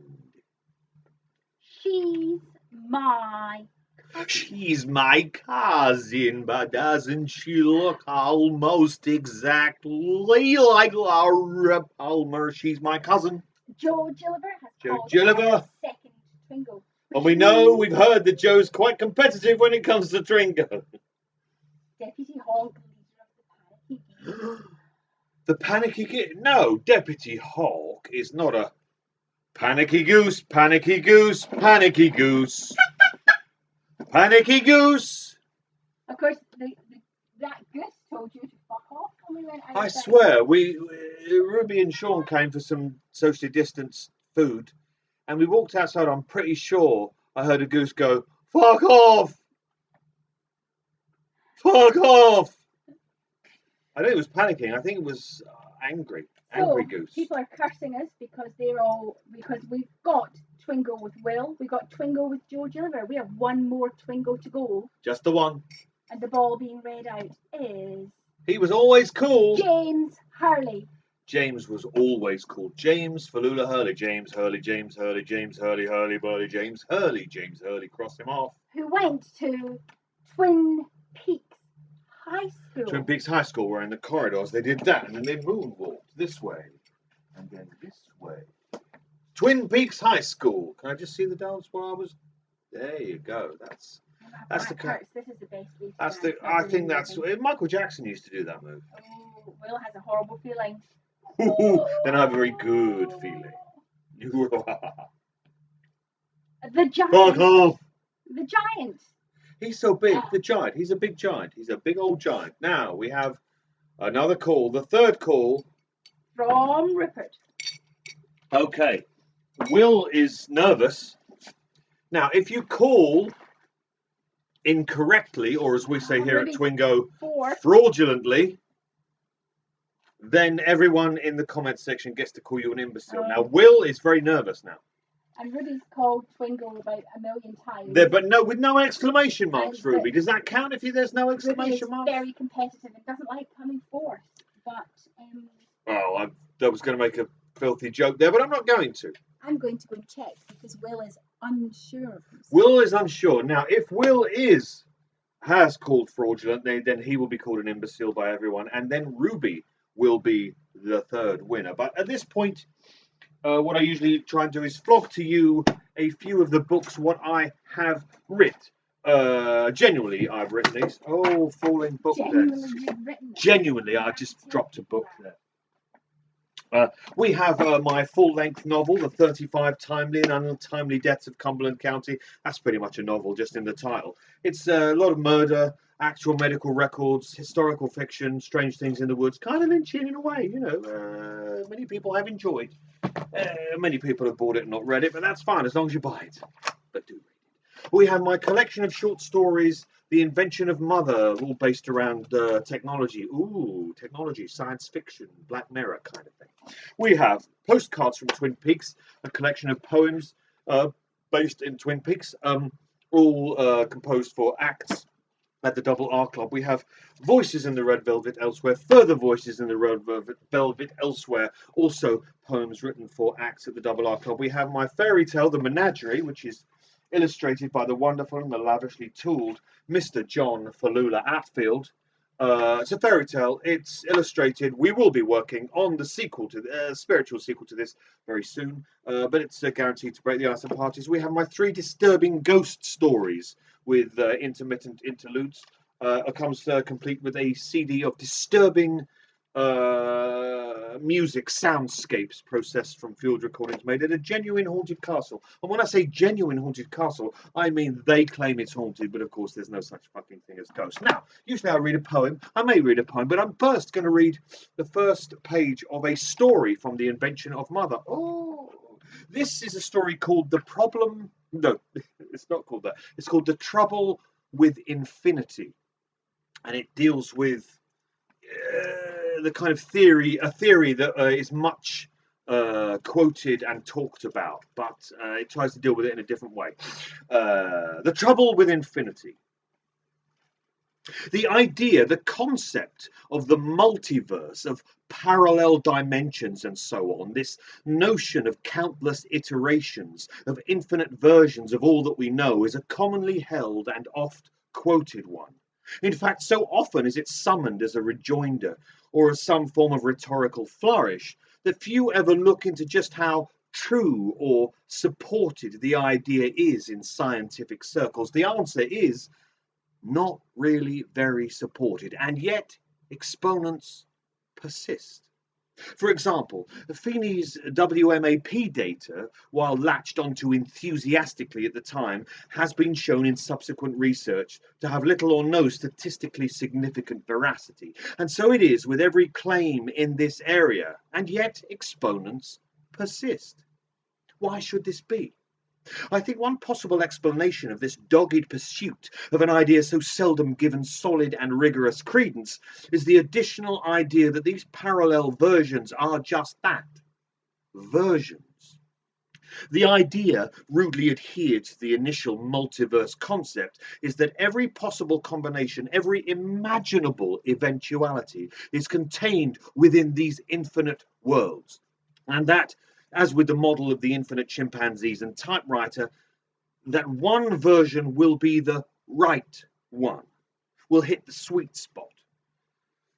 She's my cousin, but doesn't she look almost exactly like Laura Palmer? She's my cousin. Joe Gilliver has Joe called Gilliver. second Twingo. And we know, we've heard that Joe's quite competitive when it comes to Twingo. Deputy Honk, leader of the panicky geese. The panicky goose? No, Deputy Hawk is not a panicky goose, panicky goose, panicky goose. Panicky goose. Of course, that goose told you to fuck off when we went outside. I swear, Ruby and Sean came for some socially distanced food, and we walked outside. I'm pretty sure I heard a goose go, "Fuck off! Fuck off!" I think it was panicking. I think it was angry goose. People are cursing us because we've got Twingo with Will, we got Twingo with George Oliver. We have one more Twingo to go. Just the one. And the ball being read out is. He was always cool. James Hurley. James was always cool. James Falula Hurley. James Hurley. James Hurley. James Hurley. Hurley Burley. James Hurley. James Hurley. Cross him off. Who went to Twin Peaks High School. Twin Peaks High School, where in the corridors they did that, and then they moonwalked this way, and then this way. Twin Peaks High School. Can I just see the dance while I was? There you go. That's the kind. This is the best. That's the. I think that's. Michael Jackson used to do that move. Oh, Will has a horrible feeling. Then I have a very good feeling. The giant. Fuck off. The giant. He's so big. The giant. He's a big giant. He's a big old giant. Now we have another call. The third call from Rupert. Okay. Will is nervous. Now, if you call incorrectly, or as we say here at Twingo, fraudulently, then everyone in the comment section gets to call you an imbecile. Now, Will is very nervous now. And Ruby's called Twingo about 1,000,000 times. But no, with no exclamation marks, Ruby. Does that count if there's no exclamation marks? Ruby is very competitive and doesn't like coming fourth. But I was going to make a filthy joke there, but I'm not going to. I'm going to go and check because Will is unsure of himself. Will is unsure. Now, if Will has called fraudulent, then he will be called an imbecile by everyone, and then Ruby will be the third winner. But at this point, what I usually try and do is flog to you a few of the books, what I have written. Genuinely, I've written these. Oh, falling book there. Genuinely, I just dropped a book there. We have my full-length novel, The 35 Timely and Untimely Deaths of Cumberland County. That's pretty much a novel, just in the title. It's a lot of murder, actual medical records, historical fiction, strange things in the woods, kind of Lynchian in a way, you know. Many people have enjoyed. Many people have bought it and not read it, but that's fine as long as you buy it. But do read it. We have my collection of short stories, The Invention of Mother, all based around technology. Ooh, technology, science fiction, Black Mirror kind of thing. We have Postcards from Twin Peaks, a collection of poems based in Twin Peaks, all composed for acts at the Double R Club. We have Voices in the Red Velvet Elsewhere, further Voices in the Red Velvet Elsewhere, also poems written for acts at the Double R Club. We have my fairy tale, The Menagerie, which is illustrated by the wonderful and the lavishly tooled Mr. John Falula Atfield. It's a fairy tale. It's illustrated. We will be working on the sequel to the spiritual sequel to this very soon, but it's guaranteed to break the ice at parties. We have my 3 disturbing ghost stories with intermittent interludes. It comes complete with a CD of disturbing music soundscapes processed from field recordings made at a genuine haunted castle. And when I say genuine haunted castle, I mean they claim it's haunted, but of course there's no such fucking thing as ghosts. Now, usually I read a poem. I may read a poem, but I'm first going to read the first page of a story from The Invention of Mother. Oh, this is a story called The Problem. No, it's not called that. It's called The Trouble with Infinity. And it deals with the kind of theory that is much quoted and talked about, but it tries to deal with it in a different way. The Trouble with Infinity. The idea, the concept of the multiverse, of parallel dimensions and so on, this notion of countless iterations, of infinite versions of all that we know, is a commonly held and oft quoted one. In fact, so often is it summoned as a rejoinder or as some form of rhetorical flourish that few ever look into just how true or supported the idea is in scientific circles? The answer is not really very supported, and yet exponents persist. For example, Feeney's WMAP data, while latched onto enthusiastically at the time, has been shown in subsequent research to have little or no statistically significant veracity. And so it is with every claim in this area, and yet exponents persist. Why should this be? I think one possible explanation of this dogged pursuit of an idea so seldom given solid and rigorous credence is the additional idea that these parallel versions are just that, versions. The idea, rudely adhered to the initial multiverse concept, is that every possible combination, every imaginable eventuality is contained within these infinite worlds, and that, as with the model of the infinite chimpanzees and typewriter, that one version will be the right one, will hit the sweet spot,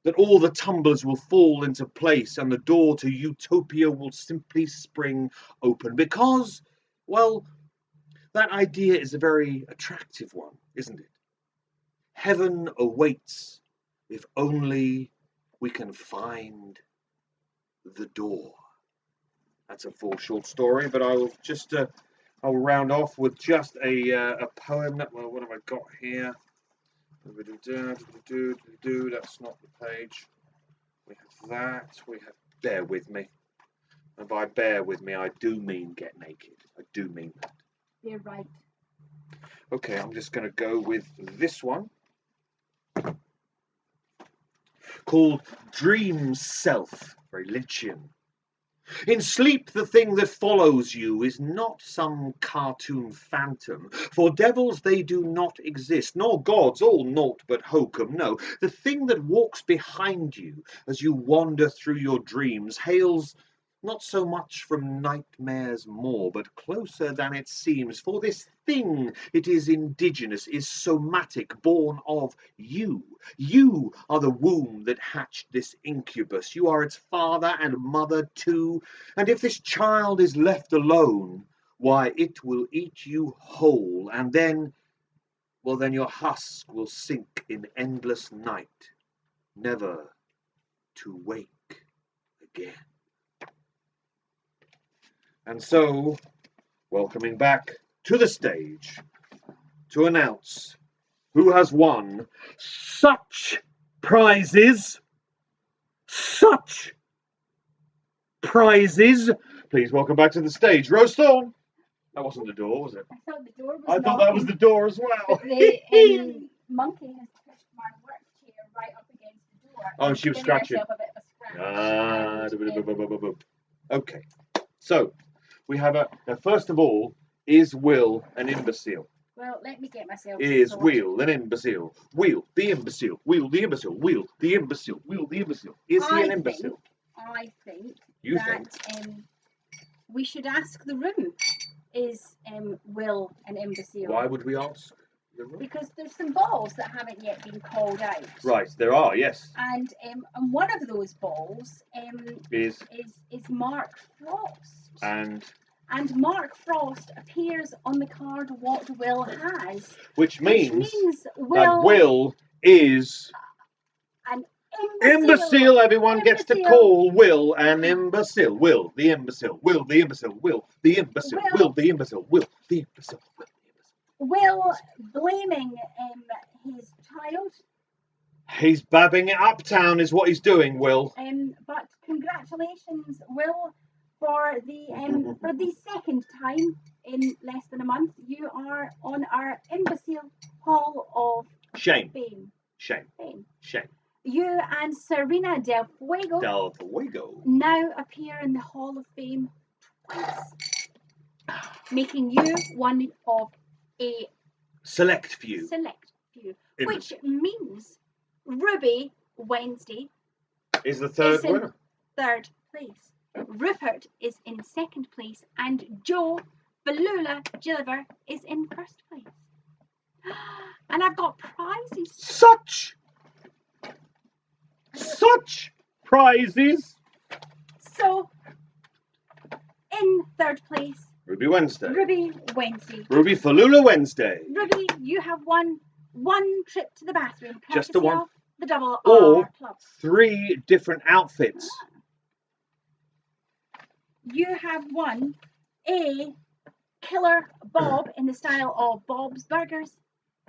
that all the tumblers will fall into place and the door to utopia will simply spring open. Because, well, that idea is a very attractive one, isn't it? Heaven awaits if only we can find the door. That's a full short story, but I'll just I'll round off with just a poem. Well, what have I got here? That's not the page. We have that. We have bear with me, and by bear with me, I do mean get naked. I do mean that. You're right. Okay, I'm just going to go with this one, called Dream Self. Very Lynchian. In sleep, the thing that follows you is not some cartoon phantom, for devils they do not exist, nor gods, all naught but hokum. No, the thing that walks behind you as you wander through your dreams hails not so much from nightmares more, but closer than it seems, for this thing, it is indigenous, is somatic, born of you. You are the womb that hatched this incubus. You are its father and mother too, and if this child is left alone, why, it will eat you whole, and then, well, then your husk will sink in endless night, never to wake again. And so, welcoming back to the stage to announce who has won such prizes, please welcome back to the stage, Rose Thorne. That wasn't the door, was it? I thought the door was I thought that was the door as well. But the monkey has pushed my work chair right up against the door. Oh, she was scratching. A bit of a scratch. Okay, so we have now first of all, is Will an imbecile? Well, let me get myself. Is Will an imbecile? Will the imbecile? Will the imbecile? Will the imbecile? Will the imbecile? Is he an imbecile? I think You that think? We should ask the room. Is Will an imbecile? Why would we ask the room? Because there's some balls that haven't yet been called out. Right, there are, yes. And one of those balls is Mark Frost. And Mark Frost appears on the card what Will has. Which means Will, that Will is an imbecile. Everyone gets to call Will an imbecile. Will the imbecile. Will the imbecile. Will the imbecile. Will the imbecile. Will the imbecile. Will blaming his child. He's babbing it uptown is what he's doing, Will. But congratulations, Will, for the second time in less than a month. You are on our Imbecile Hall of Shame. Fame. Shame. Fame. Shame. You and Serena Del Fuego now appear in the Hall of Fame twice, making you one of a select few. Which means Ruby Wednesday is the third winner. Third place. Rupert is in second place, and Joe Balula Gilliver is in first place. And I've got prizes. Such prizes. So, In third place, Ruby Wednesday. Ruby Wednesday. Ruby Falula Wednesday. Ruby, you have won one trip to the bathroom. Just the one. Of the Double Or R Club. 3 different outfits. You have won a Killer Bob in the style of Bob's Burgers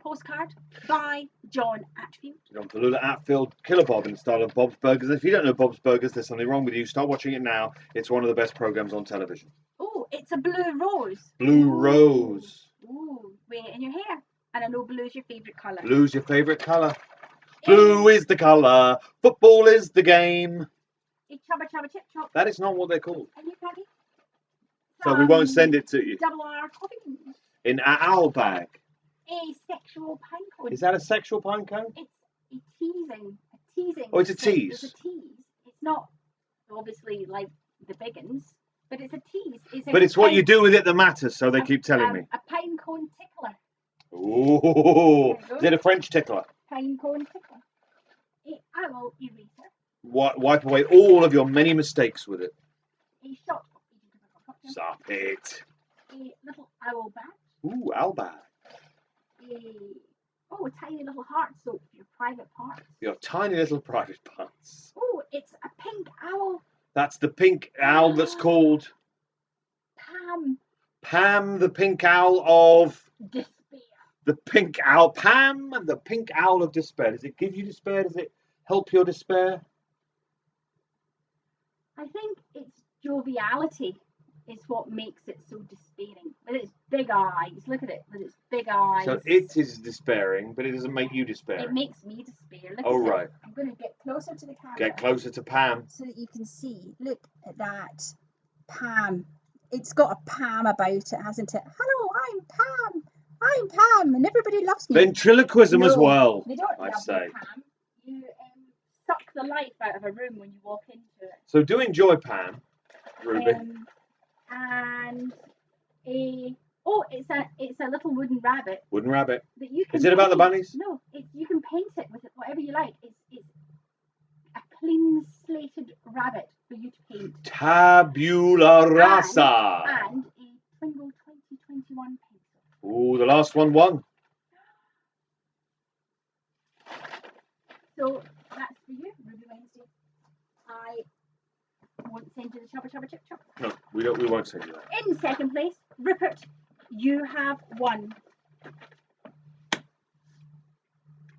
postcard by John Atfield. John Falula Atfield, Killer Bob in the style of Bob's Burgers. If you don't know Bob's Burgers, there's something wrong with you. Start watching it now. It's one of the best programs on television. Oh, it's a blue rose. Blue Rose. Ooh, wearing it in your hair. And I know blue's your favourite colour. Blue's your favourite colour. Blue is the colour. Football is the game. A chubba chubba chip chop. That is not what they're called. And you candy. So we won't send it to you. Double R coffee. In an owl bag. A sexual pine cone. Is that a sexual pine cone? It's a teasing. Oh, it's a tease. It's a tease. It's not obviously like the big uns, but it's a tease. But what you do with it that matters, so they keep telling me. A pine cone tickler. Ooh, is it a French tickler? Pine cone tickler. A owl eraser. Wipe away all of your many mistakes with it. A shot of Stop it. A little owl bag. Ooh, owl bag. A tiny little heart soap for your private parts. Your tiny little private parts. Oh, it's a pink owl. That's the pink owl that's called Pam. Pam, the pink owl of Despair. the pink owl. Pam, the pink owl of despair. Does it give you despair? Does it help your despair? I think it's joviality is what makes it so despairing. With its big eyes. Look at it. With its big eyes. So it is despairing, but it doesn't make you despair. It makes me despair. Look Oh, at right. it. I'm going to get closer to the camera. Get closer to Pam. So that you can see. Look at that. Pam. It's got a Pam about it, hasn't it? Hello, I'm Pam. I'm Pam, and everybody loves me. Ventriloquism as No, well, They don't I love say. you, Pam. You suck the life out of a room when you walk into it. So do enjoy Pam, Ruby. And it's a little wooden rabbit Wooden rabbit. that you can. Is it about the paint. bunnies? No, you can paint it with whatever you like. It's a clean slated rabbit for you to paint. Tabula rasa. And a Twingo 2021 pencil. Ooh, the last one won. So that's for you, Ruby Wednesday. I won't send you the chubba chubba chip chop. No, we won't send you that. In second place, Rupert, you have won.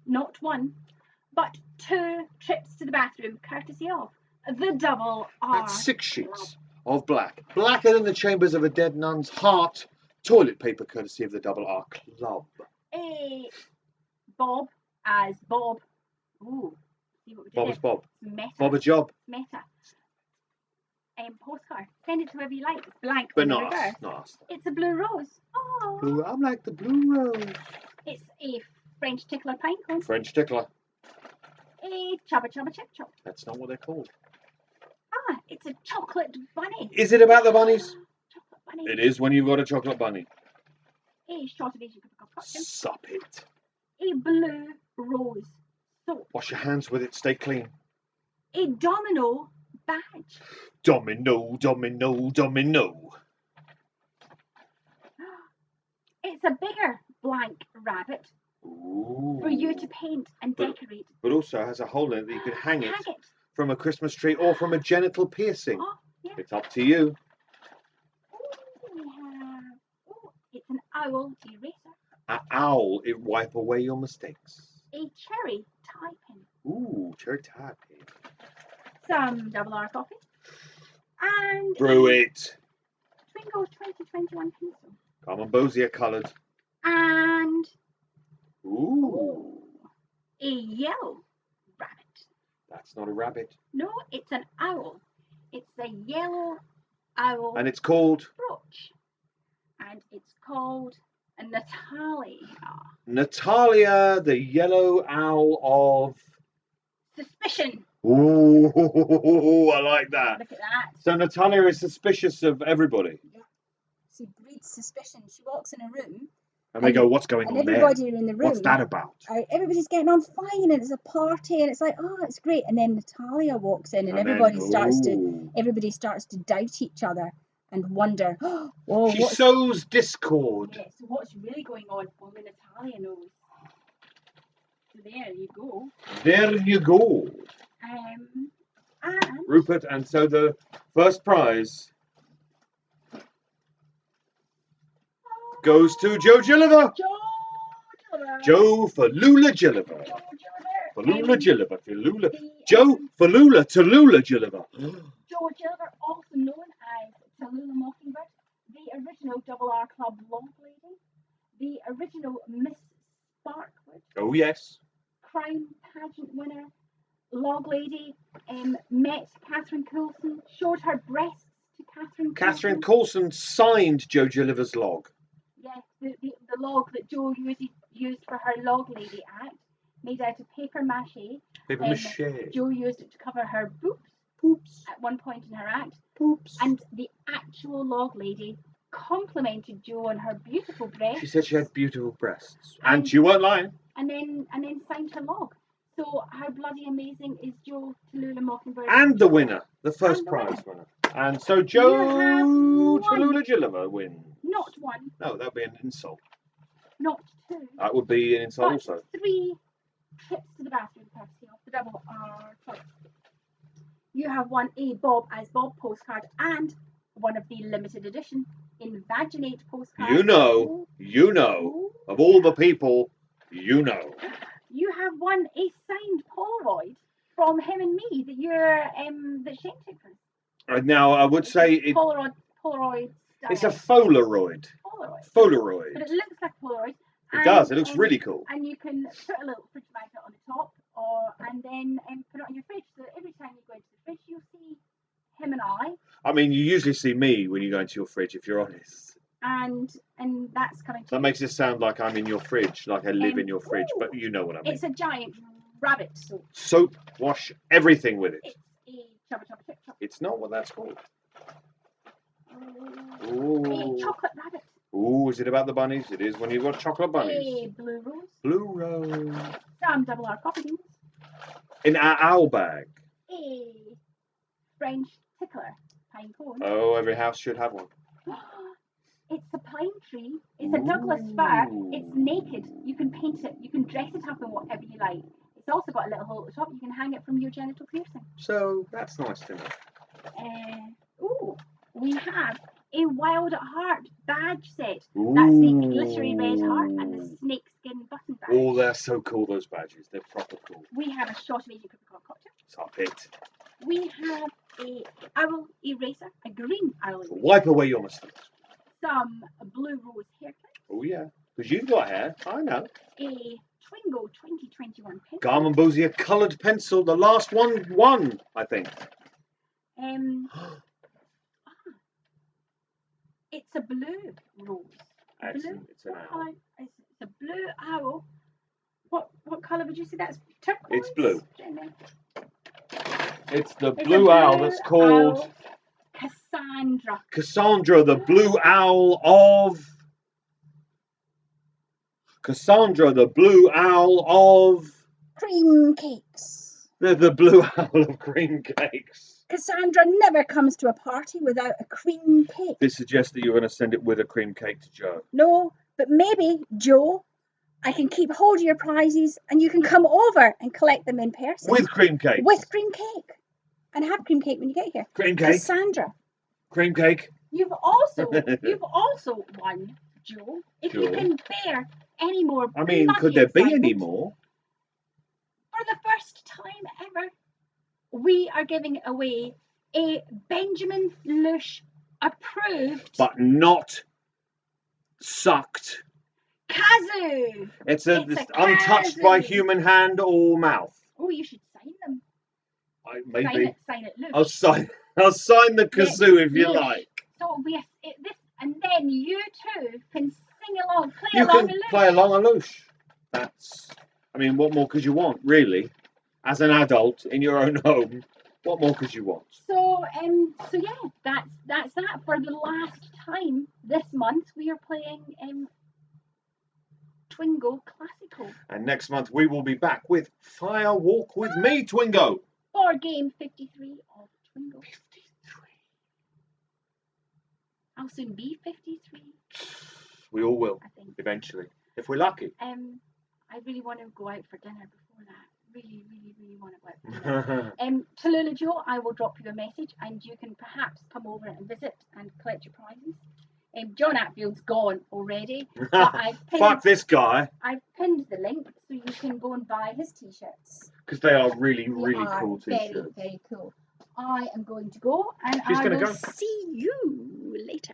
Not one, but 2 trips to the bathroom, courtesy of the Double R. That's 6 sheets of black. Blacker than the chambers of a dead nun's heart. Toilet paper courtesy of the Double R Club. A Bob as Bob. Ooh, see what we did Bob is there? Bob. Meta. Bob a job. Meta. Postcard. Send it to whoever you like. It's blank. But on the not us. reverse. Not us. It's a blue rose. Oh. Blue, I'm like the blue rose. It's a French tickler pine cone. French tickler. A chubba chubba chip chop. That's not what they're called. Ah, it's a chocolate bunny. Is it about the bunnies? Chocolate bunny. It is when you've got a chocolate bunny. A shot of Asian cocktail. Sup it. A blue rose soap. Wash your hands with it. Stay clean. A domino badge. Domino, domino, domino. It's a bigger blank rabbit Ooh. for you to paint and decorate. But also has a hole in it that you could hang it Hang it. from a Christmas tree or from a genital piercing. Oh, yeah. It's up to you. We have. Oh, it's an owl eraser. An owl, it wipe away your mistakes. A cherry tie pin. Ooh, cherry tie pin. Some Double R coffee. And Brew it. Twingo 2021 pencil. Carmen Bozier coloured. And Ooh. a yellow rabbit. That's not a rabbit. No, it's an owl. It's a yellow owl And it's called brooch. And it's called a Natalia. Natalia, the yellow owl of... Suspicion. Ooh, I like that. Look at that. So Natalia is suspicious of everybody. She breeds suspicion. She walks in a room, And they go, what's going and on there? everybody in the room. What's that about? Everybody's getting on fine, and it's a party, and it's like, oh, it's great. And then Natalia walks in, and And then, everybody starts ooh. to doubt each other. and wonder, oh, She what's... sows discord. Yeah, so what's really going on? Only Natalia knows. So there you go. There you go. And Rupert, and so the first prize goes to Joe Gilliver. Joe for Lula Gilliver. For Lula Gilliver. For Lula. Joe for Lula to Lula Gilliver. Joe Gilliver, also known as Tallulah Mockingbird, the original Double R Club log lady, the original Miss Sparkwood, Oh, yes. crime pageant winner, log lady, met Catherine Coulson, showed her breasts to Catherine Coulson. Catherine Coulson signed Joe Gilliver's log. Yeah, the log that Joe used for her log lady act, made out of paper mache. Paper mache. Joe used it to cover her boobs. Poops. At one point in her act. Poops. And the actual log lady complimented Joe on her beautiful breasts. She said she had beautiful breasts. And she weren't lying. And then signed her log. So how bloody amazing is Joe Tallulah Mockingbird? And the winner, the first prize winner. And so Joe Tallulah Gilliver wins. Not one. No, that would be an insult. Not two. That would be an insult but also. 3 trips to the bathroom courtesy of the Double R Club. You have won a Bob as Bob postcard and one of the limited edition Invaginate postcards. You know, of all the people, you know. You have won a signed Polaroid from him and me that you're that Shane took us. Right now, I would say Polaroid. It's a Polaroid. Polaroid. But it looks like a Polaroid. It does. It looks really cool. And you can put a little fridge magnet on the top, and then put it on your fridge. So every time you go into the fridge, you'll see him and I. I mean, you usually see me when you go into your fridge, if you're honest. And that's coming to That makes it sound like I'm in your fridge, like I live in your fridge, but you know what I mean. It's a giant rabbit soap. Soap, wash everything with it. It's a chubba chubba chip chop. It's not what that's called. A chocolate rabbit. Ooh, is it about the bunnies? It is when you've got chocolate bunnies. A blue rose. Blue rose. Some Double R coffee beans. In our owl bag. A French tickler pine cone. Oh, every house should have one. It's a pine tree. It's a Douglas fir. It's naked. You can paint it. You can dress it up in whatever you like. It's also got a little hole at the top. You can hang it from your genital piercing. So that's nice to know. We have a Wild at Heart badge set. Ooh. That's the glittery red heart and the snake skin button badge. Oh, they're so cool, those badges. They're proper cool. We have a shot of Agent Coca-Cola cocktail. Stop it. We have a owl eraser, a green owl eraser. Wipe away your mistakes. Some blue rose hair clips. Oh, yeah. Because you've got hair. I know. A Twingo 2021 pencil. Garmin Bosier coloured pencil. The last one won, I think. It's a blue rose. Excellent. It's an owl. It's a blue owl. What colour would you say that's? Turquoise? It's blue. Jenny? It's the blue owl that's called owl. Cassandra. Cassandra, the blue owl of... Cassandra, the blue owl of... Cream cakes. The blue owl of cream cakes. Cassandra never comes to a party without a cream cake. This suggests that you're going to send it with a cream cake to Joe. No, but maybe, Joe, I can keep hold of your prizes and you can come over and collect them in person. With cream cake. With cream cake. And have cream cake when you get here. Cream cake. Cassandra. Cream cake. You've also won, Joe. If you Joe. can bear any more. I mean, bloody could there be excitement, any more? For the first time ever, we are giving away a Benjamin Lush approved But not sucked. kazoo. It's a untouched by kazoo. human hand or mouth. Oh, you should sign them. Maybe. Sign it, Lush. I'll sign the kazoo if you Lush. like. So and then you too can sing along, play You along can with Lush. play along a Lush. What more could you want, really? As an adult in your own home, what more could you want? So yeah, that's that. For the last time this month, we are playing Twingo Classical. And next month we will be back with Fire Walk with me, Twingo. For game 53 of Twingo. 53. I'll soon be 53. We all will, I think. eventually, if we're lucky. I really want to go out for dinner before that. Really, really, really want to go out for dinner. Tallulah Joe, I will drop you a message and you can perhaps come over and visit and collect your prizes. John Atfield's gone already. But Fuck this guy. I've pinned the link so you can go and buy his t-shirts. Because they are really, really cool t-shirts. Very, very cool. I am going to go and I will see you later.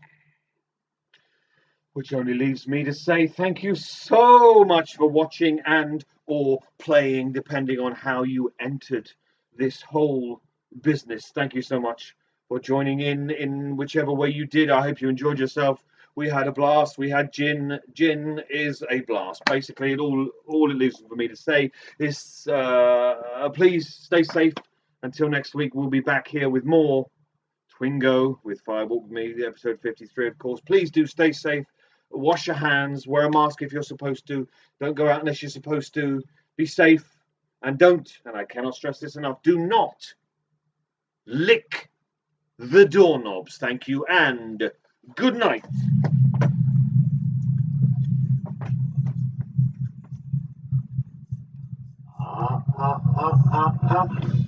Which only leaves me to say thank you so much for watching and or playing, depending on how you entered this whole business. Thank you so much for joining in whichever way you did. I hope you enjoyed yourself. We had a blast. We had gin. Gin is a blast. Basically, all it leaves for me to say is please stay safe. Until next week, we'll be back here with more Twingo with Firewalk with me, the episode 53, of course. Please do stay safe. Wash your hands. Wear a mask if you're supposed to. Don't go out unless you're supposed to. Be safe. And don't, and I cannot stress this enough, do not lick the doorknobs. Thank you, and good night. Ah, ah, ah, ah, ah.